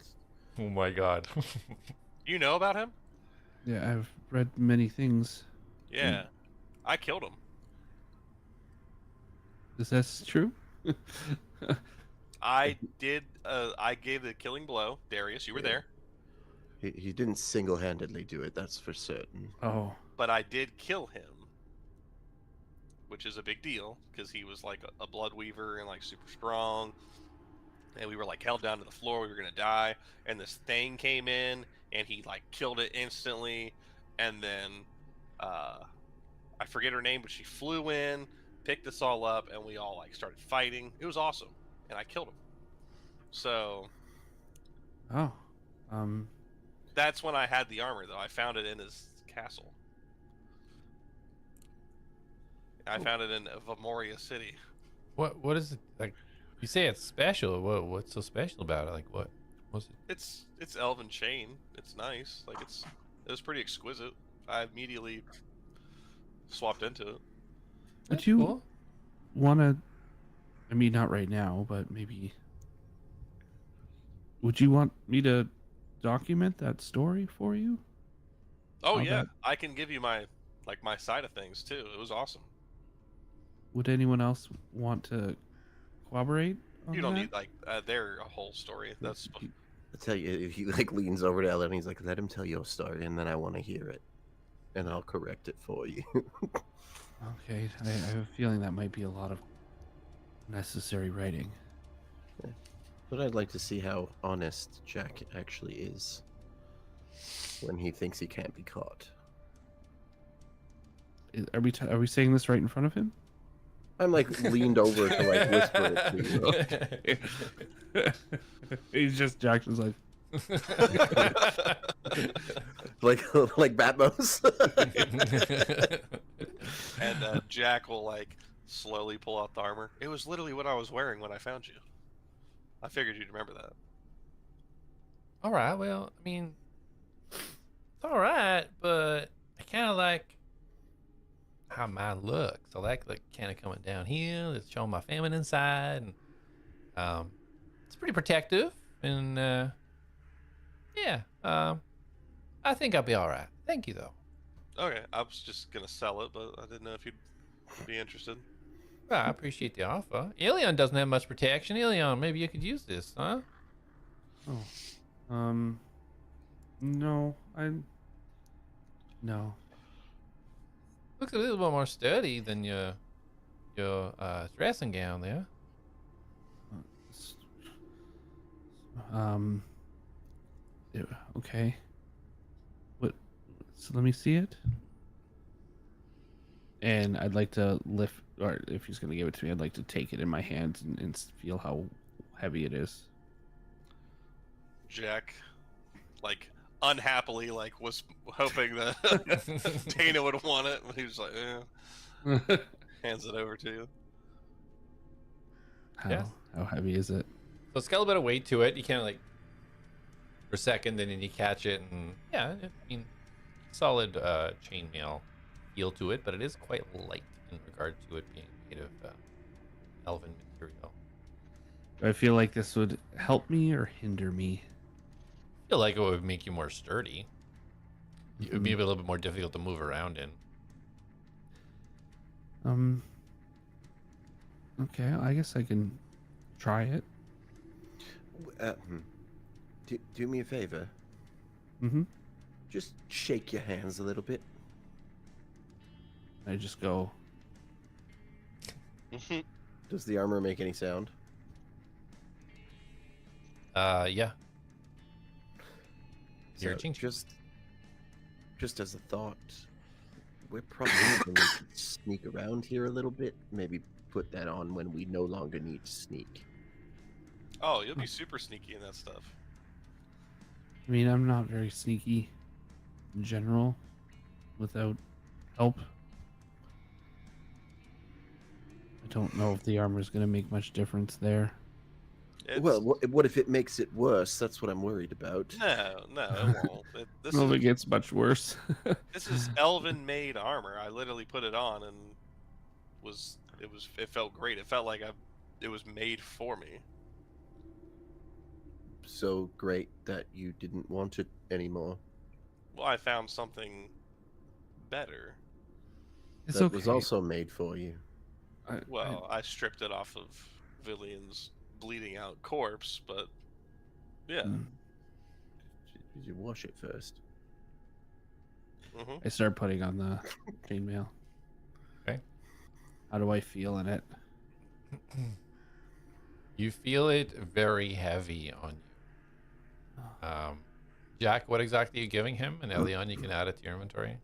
Oh my god. You know about him? Yeah, I've read many things. Yeah, I killed him. Is that true? I did. I gave the killing blow. Darius, you were Yeah. there, He didn't single-handedly do it. That's for certain. Oh, but I did kill him, which is a big deal because he was like a blood weaver and like super strong, and we were like held down to the floor. We were gonna die, and this thing came in and he like killed it instantly, and then I forget her name, but she flew in, picked us all up, and we all like started fighting. It was awesome, and I killed him. So oh, that's when I had the armor, though. I found it in his castle. I found it in Vamoria City. What is it like? You say it's special. What's so special about it? Like what was it? It's elven chain. It's nice. Like it was pretty exquisite. I immediately swapped into it. would you Cool. want to? I mean, not right now, but maybe would you want me to document that story for you? Oh How yeah, about- I can give you my side of things too. It was awesome. Would anyone else want to corroborate on You don't that? need their whole story. That's I'll tell you, he like leans over to Elion and he's like, "Let him tell your story, and then I want to hear it, and I'll correct it for you." Okay, I have a feeling that might be a lot of necessary writing. But I'd like to see how honest Jak actually is when he thinks he can't be caught. Are we saying this right in front of him? I'm like leaned over to like whisper it to you. He's just Jackson's like, like Batmos. and Jak will slowly pull out the armor. It was literally what I was wearing when I found you. I figured you'd remember that. All right. Well, I mean, it's all right, but I kind of like how mine looks. I like kind of coming downhill. It's showing my feminine side, and it's pretty protective. And yeah, I think I'll be all right. Thank you, though. Okay, I was just gonna sell it, but I didn't know if you'd be interested. Well, I appreciate the offer. Elion doesn't have much protection. Elion, maybe you could use this, huh? oh, no, no. Looks a little bit more sturdy than your dressing gown there. Okay. What? So let me see it. And I'd like to lift, or if he's gonna give it to me, I'd like to take it in my hands and feel how heavy it is. Jak, unhappily, was hoping that Dana would want it, but he was like, hands it over to you. How heavy is it? So it's got a little bit of weight to it. You kind of for a second, and then you catch it, and yeah, I mean, solid chainmail feel to it, but it is quite light in regard to it being made of elven material. Do I feel like this would help me or hinder me? I feel like it would make you more sturdy. It would be a little bit more difficult to move around in. Okay, I guess I can try it. Do me a favor. Just shake your hands a little bit. I just go. Does the armor make any sound? Yeah. So You're ching-ching. just as a thought, we're probably going to sneak around here a little bit. Maybe put that on when we no longer need to sneak. Oh, you'll be super sneaky in that stuff. I mean, I'm not very sneaky in general without help. I don't know if the armor is going to make much difference there. Well, what if it makes it worse? That's what I'm worried about. No, it won't. This if it gets much worse. This is elven-made armor. I literally put it on, and it felt great. It felt like it was made for me. So great that you didn't want it anymore. Well, I found something better. It's that okay. was also made for you. I stripped it off of Villian's bleeding out corpse, but yeah. Did you wash it first? I start putting on the chainmail. Okay. How do I feel in it? You feel it very heavy on you. Jak, what exactly are you giving him? And Elion, you can add it to your inventory.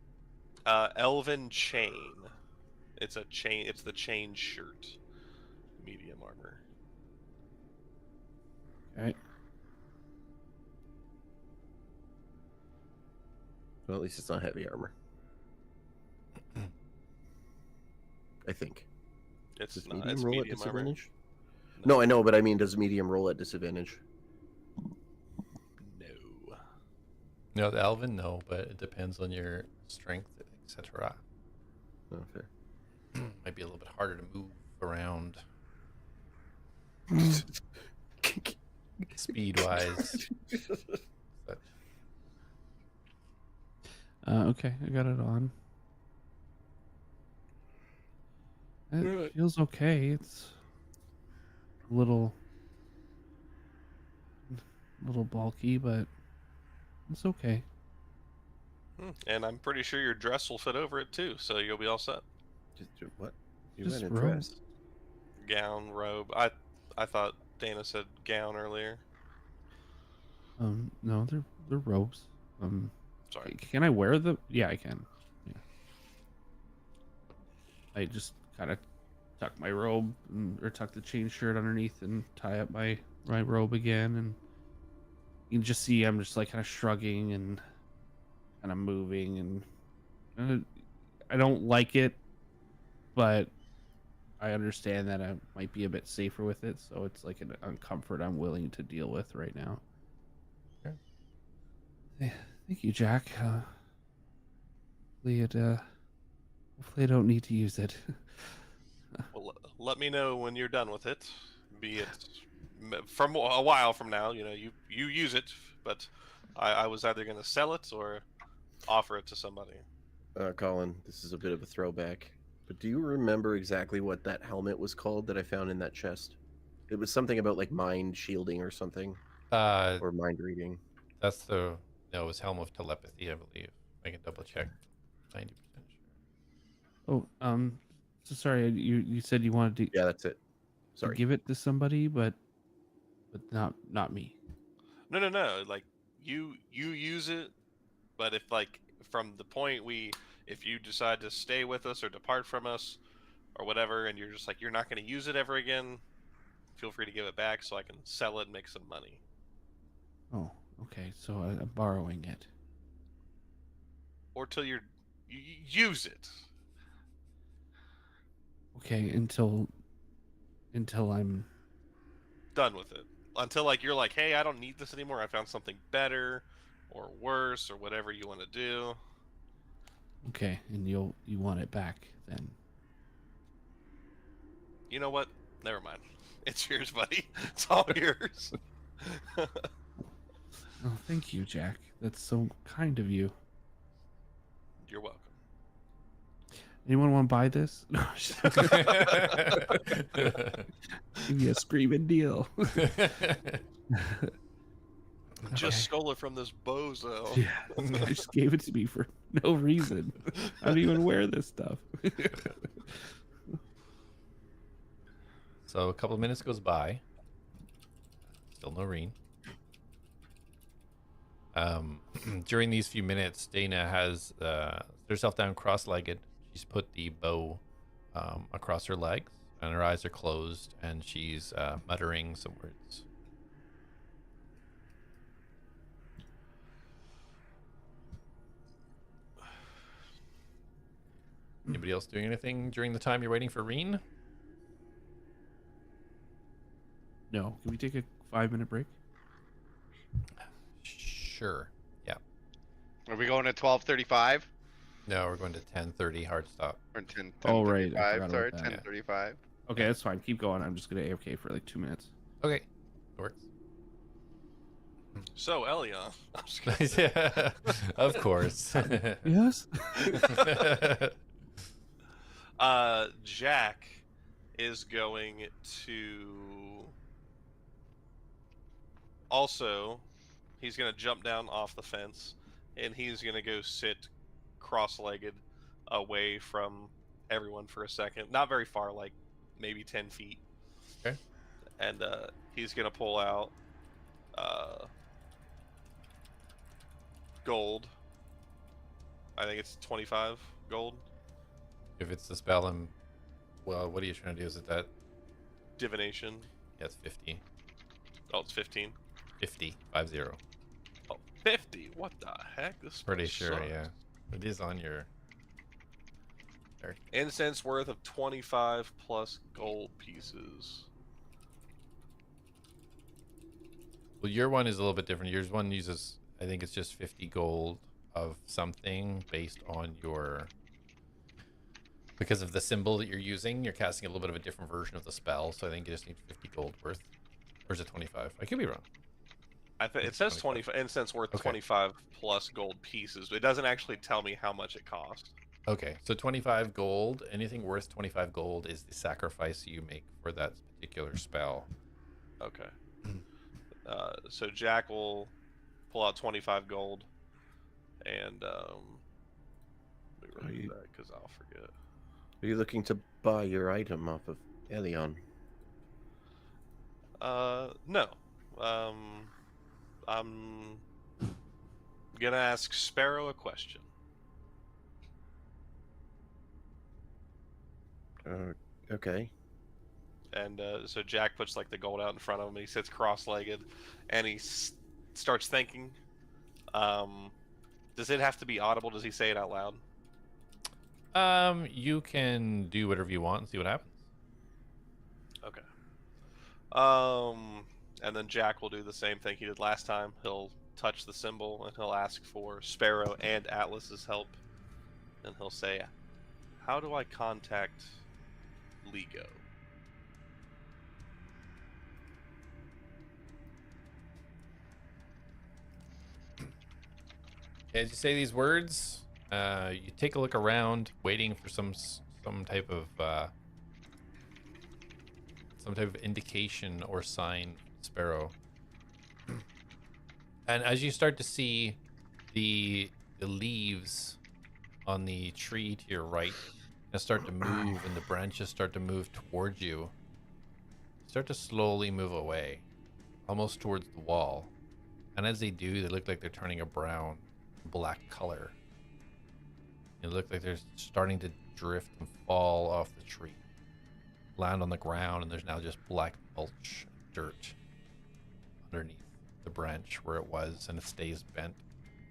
Elven chain. It's a chain. It's the chain shirt. Medium armor. Okay. Well, at least it's not heavy armor. I think. It's Does not. medium It's roll at medium armor. disadvantage? No, I know, but I mean, does medium roll at disadvantage? No. No, the elven, no, but it depends on your strength, etc. Oh, fair. Might be a little bit harder to move around. speed-wise. But Okay, I got it on. It feels okay. It's a little bulky, but it's okay. And I'm pretty sure your dress will fit over it too, so you'll be all set. What? You Just had a robe. dress? Gown, robe. I thought Dana said gown earlier. No, they're robes. Sorry. Can I wear the? Yeah, I can. Yeah. I just kind of tuck my robe or tuck the chain shirt underneath and tie up my robe again, and you can just see I'm just like kind of shrugging and kind of moving, and I don't like it, but I understand that I might be a bit safer with it, so it's like an uncomfort I'm willing to deal with right now. Sure. Thank you, Jak. Hopefully I don't need to use it. Well, let me know when you're done with it. Be it from a while from now. You know, you use it, but I was either going to sell it or offer it to somebody. Colin, this is a bit of a throwback, but do you remember exactly what that helmet was called that I found in that chest? It was something about like mind shielding or something, or mind reading. That's no, it was Helm of Telepathy, I believe. I can double check. 90% sure. Oh, so sorry. You said you wanted to, Yeah, that's it. to Sorry. give it to somebody, but not me. No. Like you use it, but if like from the point if you decide to stay with us or depart from us or whatever, and you're just like you're not going to use it ever again, feel free to give it back so I can sell it and make some money. Oh, okay. So I'm borrowing it. Or till you use it. Okay, until I'm Done with it. Until like you're like, hey, I don't need this anymore. I found something better or worse or whatever you want to do. okay, and you want it back then. You know what? Never mind. It's yours, buddy. It's all yours. Oh, thank you, Jak. That's so kind of you. You're welcome. Anyone want to buy this? No, give me a screaming deal. Just stole it from this bozo. Yeah, I just gave it to me for no reason. I don't even wear this stuff. So a couple of minutes goes by. Still no rain. During these few minutes, Dana has herself down cross-legged. She's put the bow across her legs, and her eyes are closed, and she's muttering some words. Anybody else doing anything during the time you're waiting for Reen? No, can we take a 5-minute break? Sure. Yeah. Are we going to 12:35 No, we're going to 10:30 hard stop. or 10? Oh, right, I 10:35, forgot sorry, about that. 10:35. Okay, that's fine. Keep going. I'm just gonna AFK for like 2 minutes. Okay. It works. So, Elion. I'm just kidding. Yeah, of course. Yes. Jak is going to also, he's going to jump down off the fence, and he's going to go sit cross-legged away from everyone for a second. Not very far, like maybe 10 feet. Okay. And he's going to pull out gold. I think it's 25 gold. If it's the spell, well, what are you trying to do? Is it that? Divination. Yeah, it's 50. Oh, it's 15. 50. 50. Oh, 50? What the heck? This Pretty spell sure, sucks. yeah. It is on your... There. Incense worth of 25 plus gold pieces. Well, your one is a little bit different. Yours one uses, I think it's just 50 gold of something based on your... Because of the symbol that you're using, you're casting a little bit of a different version of the spell, so I think you just need 50 gold worth. Or is it 25? I could be wrong. I think it says 25 incense worth Okay. 25 plus gold pieces, but it doesn't actually tell me how much it costs. Okay, so 25 gold. Anything worth 25 gold is the sacrifice you make for that particular spell. Okay. So Jak will pull out 25 gold, and let me remove that because I'll forget. Are you looking to buy your item off of Elion? No. I'm gonna ask Sparrow a question. Okay. And so Jak puts like the gold out in front of him, and he sits cross-legged, and he starts thinking. Does it have to be audible? Does he say it out loud? You can do whatever you want and see what happens. Okay. And then Jak will do the same thing he did last time. He'll touch the symbol, and he'll ask for Sparrow and Atlas's help. And he'll say, "How do I contact Lego?" As you say these words, you take a look around, waiting for some type of indication or sign, Sparrow. And as you start to see the leaves on the tree to your right start to move, and the branches start to move towards you, start to slowly move away, almost towards the wall. And as they do, they look like they're turning a brown, black color. It looks like they're starting to drift and fall off the tree, land on the ground, and there's now just black mulch, dirt underneath the branch where it was, and it stays bent,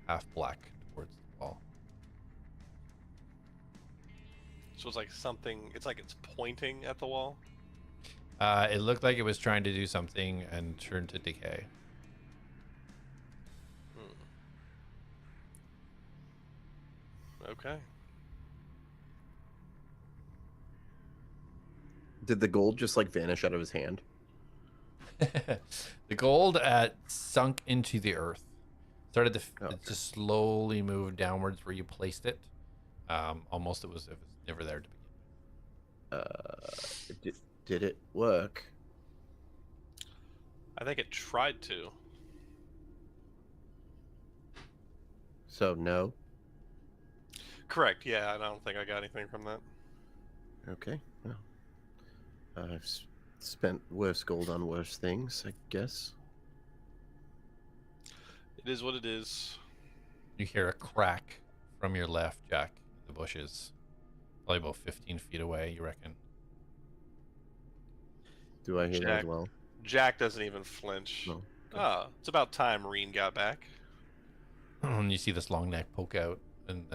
half black towards the wall. So it's like something. It's like it's pointing at the wall. It looked like it was trying to do something and turned to decay. Okay. Did the gold just like vanish out of his hand? The gold sunk into the earth, started to Okay. just slowly move downwards where you placed it. Almost it was never there to begin. Did it work? I think it tried to. So no. Correct. Yeah, I don't think I got anything from that. Okay. Well, I've spent worse gold on worse things, I guess. It is what it is. You hear a crack from your left, Jak, in the bushes, probably about 15 feet away, you reckon. Do I hear that as well? Jak doesn't even flinch. No. Ah, it's about time Reen got back. And you see this long neck poke out, and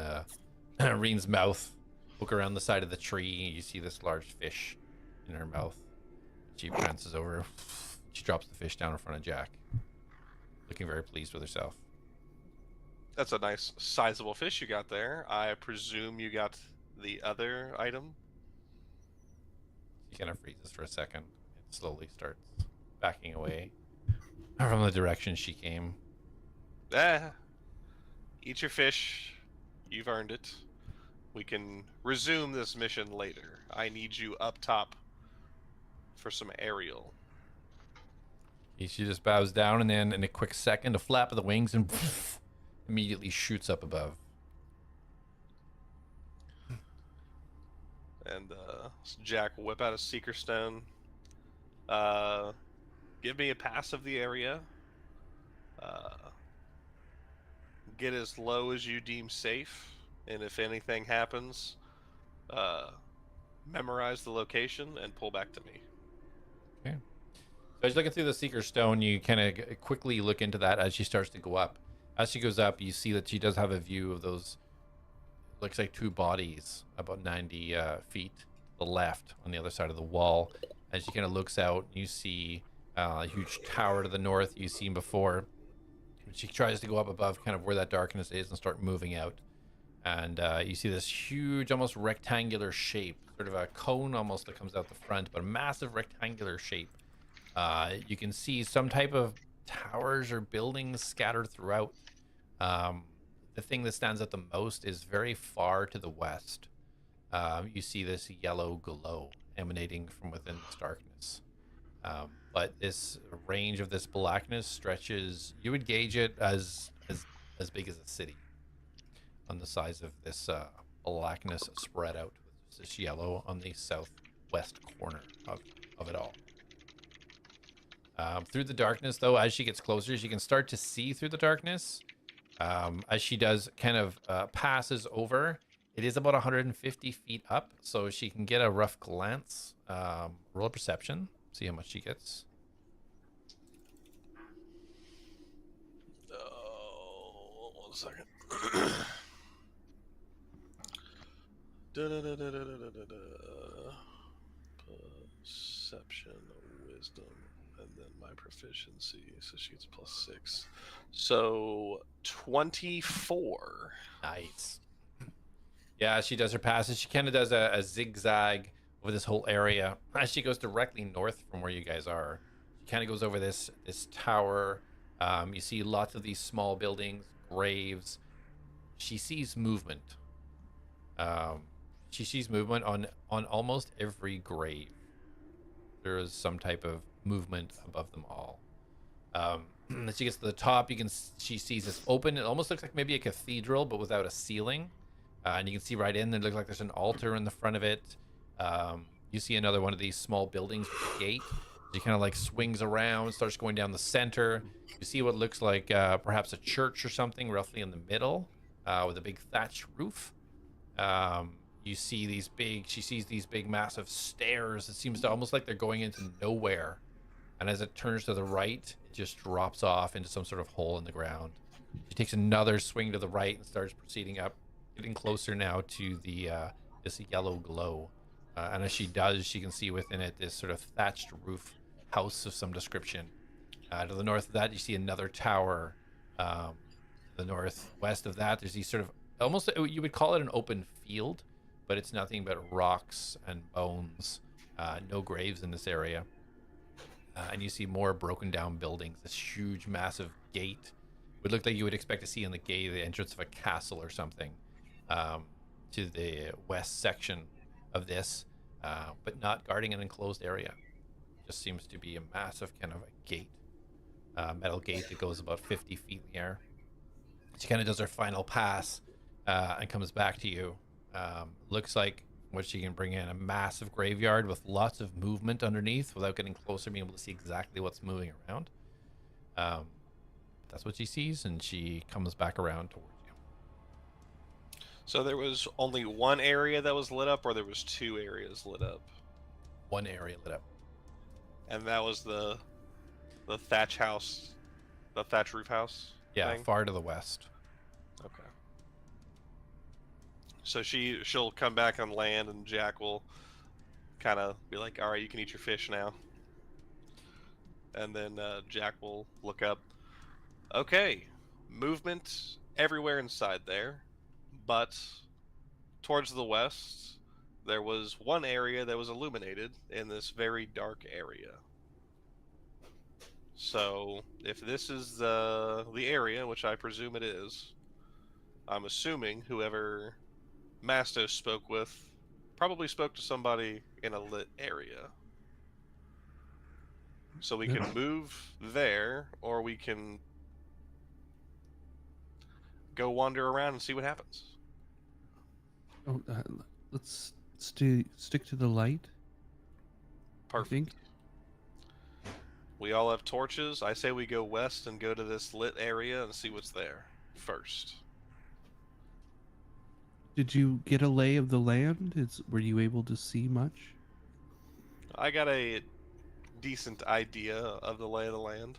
Reen's mouth poke around the side of the tree. You see this large fish in her mouth. She prances over. She drops the fish down in front of Jak, looking very pleased with herself. That's a nice, sizable fish you got there. I presume you got the other item? She kind of freezes for a second and slowly starts backing away from the direction she came. Eat your fish. You've earned it. We can resume this mission later. I need you up top for some aerial. She just bows down, and then in a quick second, a flap of the wings, and immediately shoots up above. And so Jak will whip out a Seeker Stone. Give me a pass of the area. Get as low as you deem safe, and if anything happens, memorize the location and pull back to me. Okay. So as you're looking through the Seeker Stone, you kind of quickly look into that as she starts to go up. As she goes up, you see that she does have a view of those, looks like two bodies about 90 feet to the left on the other side of the wall. As she kind of looks out, you see a huge tower to the north you've seen before. She tries to go up above kind of where that darkness is and start moving out. And you see this huge, almost rectangular shape, sort of a cone almost that comes out the front, but a massive rectangular shape You can see some type of towers or buildings scattered throughout. The thing that stands out the most is very far to the west. You see this yellow glow emanating from within this darkness. But this range of this blackness stretches. You would gauge it as big as a city on the size of this blackness spread out with this yellow on the southwest corner of it all. Through the darkness, though, as she gets closer, she can start to see through the darkness. As she does kind of passes over, it is about 150 feet up, so she can get a rough glance. Roll a perception, see how much she gets. Oh, 1 second. Perception, wisdom, and then my proficiency. So she gets +6. So 24. Nice. Yeah, she does her passes. She kind of does a zigzag over this whole area. As she goes directly north from where you guys are, she kind of goes over this tower. You see lots of these small buildings, graves. She sees movement. She sees movement on almost every grave. There is some type of movement above them all. As she gets to the top, she sees this open. It almost looks like maybe a cathedral, but without a ceiling. And you can see right in there, looks like there's an altar in the front of it. You see another one of these small buildings with a gate. She kind of like swings around, starts going down the center. You see what looks like perhaps a church or something roughly in the middle with a big thatched roof. You see she sees these big massive stairs. It seems to almost like they're going into nowhere. And as it turns to the right, it just drops off into some sort of hole in the ground. She takes another swing to the right and starts proceeding up, getting closer now to the this yellow glow. And as she does, she can see within it this sort of thatched roof house of some description. To the north of that, you see another tower. The northwest of that, there's these sort of almost, you would call it an open field, but it's nothing but rocks and bones. No graves in this area. And you see more broken down buildings. This huge, massive gate would look like you would expect to see in the gate, the entrance of a castle or something, to the west section of this, but not guarding an enclosed area. Just seems to be a massive kind of a gate, metal gate that goes about 50 feet in the air. She kind of does her final pass and comes back to you. Looks like what she can bring in, a massive graveyard with lots of movement underneath without getting closer, being able to see exactly what's moving around. That's what she sees, and she comes back around towards you. So there was only one area that was lit up, or there was 2 areas lit up? One area lit up. And that was the thatch house, the thatch roof house? Yeah, thing? far to the west. Okay. So she'll come back on land, and Jak will kind of be like, "All right, you can eat your fish now." And then Jak will look up. Okay, movement everywhere inside there, but towards the west, there was one area that was illuminated in this very dark area. So if this is the area, which I presume it is, I'm assuming whoever Mastos spoke with probably spoke to somebody in a lit area. So we can move there, or we can go wander around and see what happens. Oh, let's stick to the light. Perfect. I think. We all have torches. I say we go west and go to this lit area and see what's there first. Did you get a lay of the land? Were you able to see much? I got a decent idea of the lay of the land.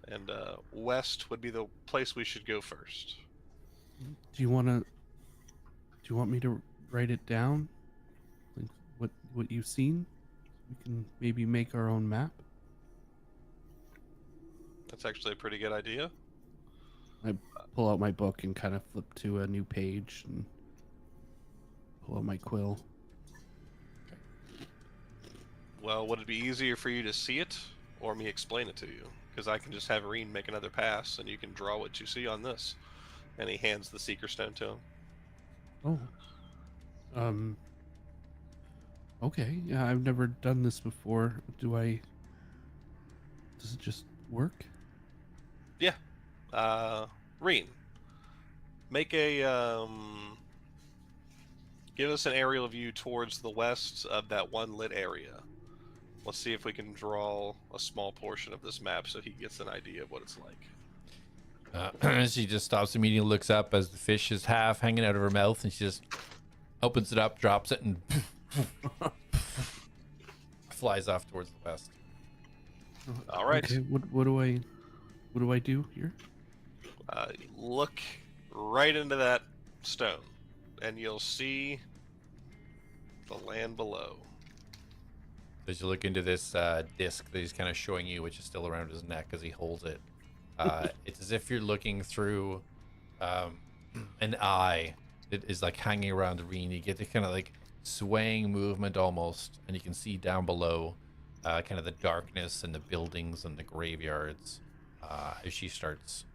And west would be the place we should go first. Do you want me to write it down? Like what you've seen? We can maybe make our own map. That's actually a pretty good idea. I pull out my book and kind of flip to a new page and pull out my quill. Well, would it be easier for you to see it, or me explain it to you? Because I can just have Reen make another pass, and you can draw what you see on this. And he hands the Seeker Stone to him. Oh. Okay. Yeah, I've never done this before. Does it just work? Yeah. Reen, make a, give us an aerial view towards the west of that one lit area. Let's see if we can draw a small portion of this map so he gets an idea of what it's like. She just stops immediately, looks up as the fish is half hanging out of her mouth, and she just opens it up, drops it, and flies off towards the west. All right. Okay, what do I do here? Look right into that stone, and you'll see the land below. As you look into this disc that he's kind of showing you, which is still around his neck as he holds it, it's as if you're looking through an eye that is like hanging around the Reen. You get the kind of like swaying movement almost, and you can see down below kind of the darkness and the buildings and the graveyards as she starts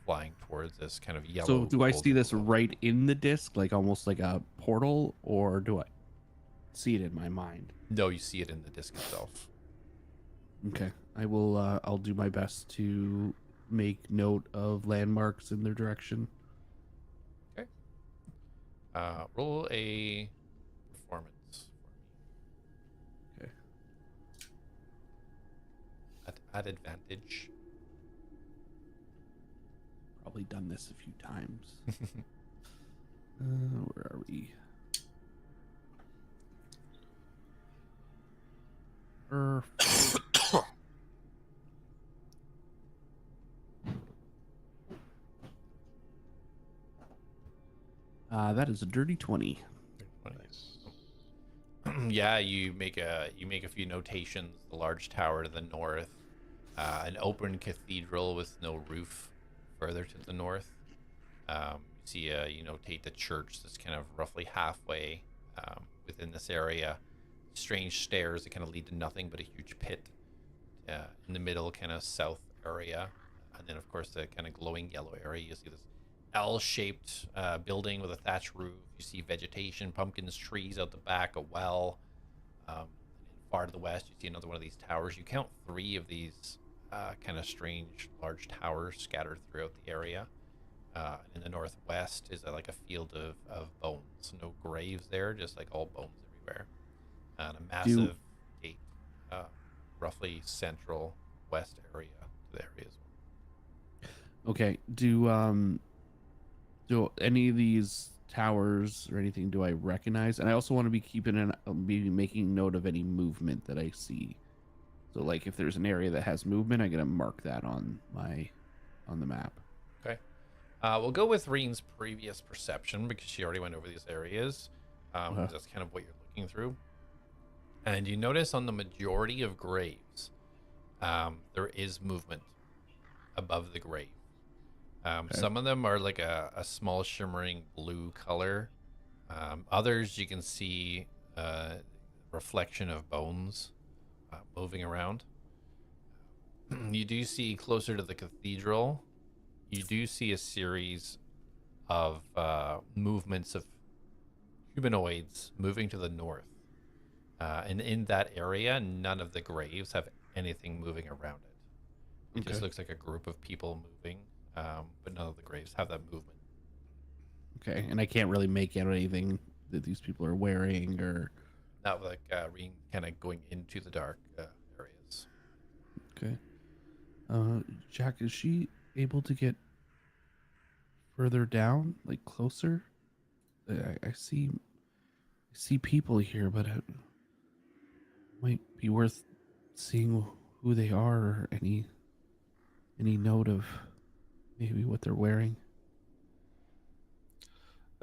flying towards this kind of yellow. So do I see golden this glow. right in the disc, like almost like a portal, or do I see it in my mind? No, you see it in the disc itself. Okay, I will. I'll do my best to make note of landmarks in their direction. Okay. Roll a performance for me. Okay. At advantage. Probably done this a few times. Where are we? That is a dirty 20. Yeah, you make a few notations. The large tower to the north, an open cathedral with no roof further to the north. You see, you notate the church that's kind of roughly halfway within this area. Strange stairs that kind of lead to nothing but a huge pit in the middle, kind of south area, and then of course the kind of glowing yellow area. You see this L-shaped building with a thatched roof. You see vegetation, pumpkins, trees out the back, a well. Far to the west, you see another one of these towers. You count 3 of these kind of strange large towers scattered throughout the area. In the northwest is like a field of bones. No graves there, just like all bones everywhere. And a massive gate, roughly central west area to the area as well. Okay. Do any of these towers or anything do I recognize? And I also want to be making note of any movement that I see. So like if there's an area that has movement, I'm gonna mark that on the map. Okay. We'll go with Reen's previous perception because she already went over these areas. That's kind of what you're looking through. And you notice on the majority of graves, there is movement above the grave. Some of them are like a small shimmering blue color. Others you can see reflection of bones moving around. You do see closer to the cathedral, you do see a series of movements of humanoids moving to the north. And in that area, none of the graves have anything moving around it. It just looks like a group of people moving, but none of the graves have that movement. Okay, and I can't really make out anything that these people are wearing or... Not like Reen kind of going into the dark areas. Okay. Jak, is she able to get further down, like closer? I see people here, but it might be worth seeing who they are or any note of maybe what they're wearing.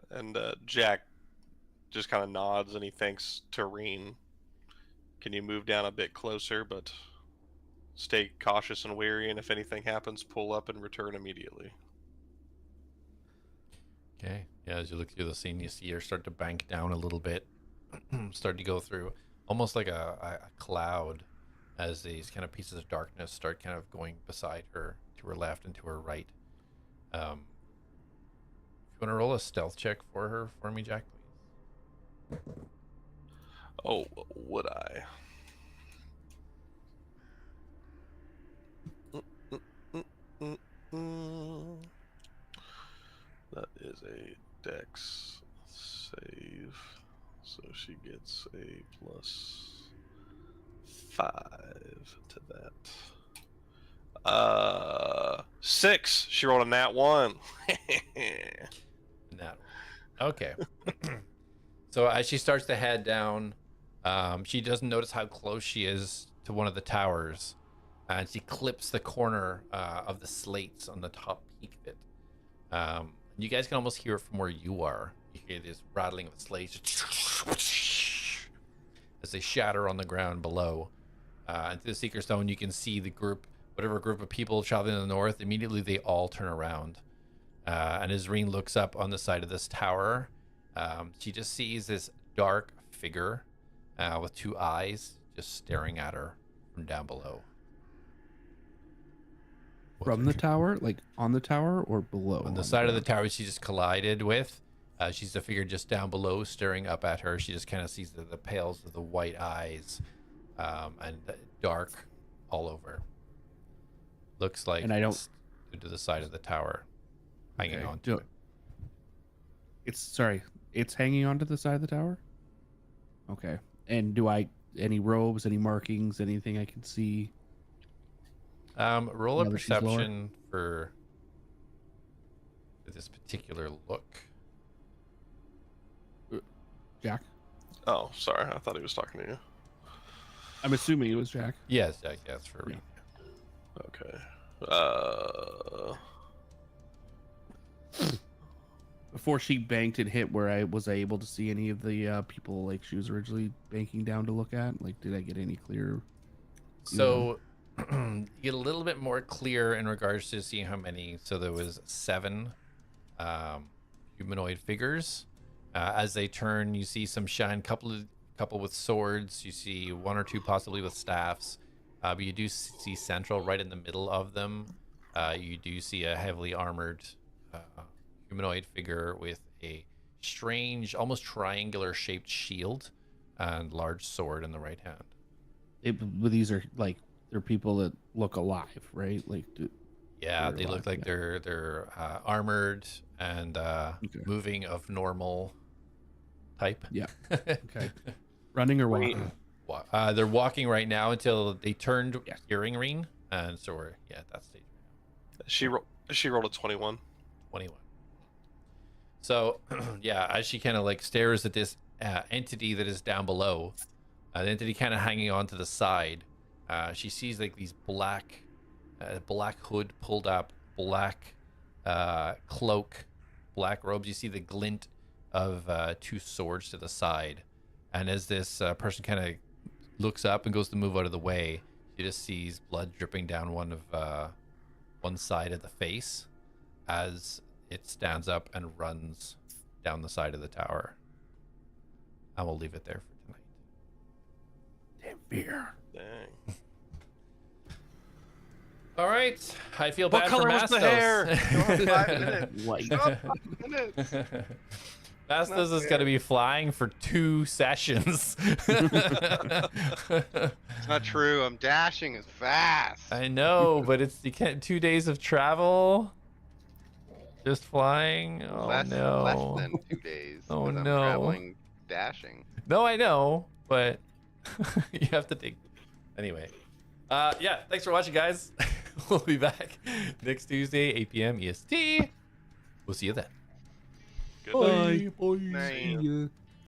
And Jak just kind of nods and he thanks to Reen. Can you move down a bit closer, but stay cautious and wary, and if anything happens, pull up and return immediately. Okay. Yeah, as you look through the scene, you see her start to bank down a little bit, start to go through. almost like a cloud, as these kind of pieces of darkness start kind of going beside her, to her left and to her right. If you want to roll a stealth check for her for me, Jak, please. Oh, would I? That is a dex save, so she gets a +5 to that. 6. She rolled a nat 1. Nat. Okay. So as she starts to head down, she doesn't notice how close she is to one of the towers, and she clips the corner of the slates on the top peak of it. You guys can almost hear it from where you are. You hear this rattling of the slates as they shatter on the ground below. And through the Seeker Stone, you can see the group, whatever group of people traveling in the north. Immediately, they all turn around. And as Reen looks up on the side of this tower, she just sees this dark figure with 2 eyes just staring at her from down below. From the tower, like on the tower or below? On the side of the tower she just collided with. She's the figure just down below staring up at her. She just kind of sees the pales of the white eyes and dark all over. Looks like And I don't... it's to the side of the tower. Hanging on to it. It's hanging onto the side of the tower? Okay. And do I... Any robes, any markings, anything I can see? Roll a Now that she's lower? perception for this particular look. Jak? Oh, sorry. I thought he was talking to you. I'm assuming it was Jak. Yes, Jak, yes, for Yeah. Okay. Before she banked and hit, where I able to see any of the people like she was originally banking down to look at? Like, did I get any clear? So you get a little bit more clear in regards to seeing how many. So there was 7 humanoid figures. As they turn, you see some shine, couple with swords. You see 1 or 2 possibly with staffs. But you do see central right in the middle of them. You do see a heavily armored humanoid figure with a strange, almost triangular shaped shield and large sword in the right hand. But these are like, they're people that look alive, right? Like, Yeah, they're they look alive, like yeah. they're armored and moving of normal type. Yeah. Okay. Running or walking? They're walking right now until they turned Yes. hearing Reen, and so we're at that stage. She rolled a 21. 21. So yeah, as she kind of like stares at this entity that is down below, the entity kind of hanging on to the side, she sees like these black hood pulled up, black cloak, black robes. You see the glint of 2 swords to the side, and as this person kind of looks up and goes to move out of the way, she just sees blood dripping down one side of the face as it stands up and runs down the side of the tower. And we'll leave it there for tonight. Damn fear. Dang. All right, I feel What bad color for was the hair? Mastos. 5 minutes. White. 5 minutes. Mastos is going to be flying for 2 sessions. It's not true. I'm dashing as fast. I know, but you can't 2 days of travel. Just flying. Oh less no. than 2 days. Oh, 'cause I'm no. traveling, dashing. No, I know, but you have to take. Anyway, yeah. Thanks for watching, guys. We'll be back next Tuesday, 8 p.m. EST. We'll see you then. Good Bye. night. Bye. Night. See ya.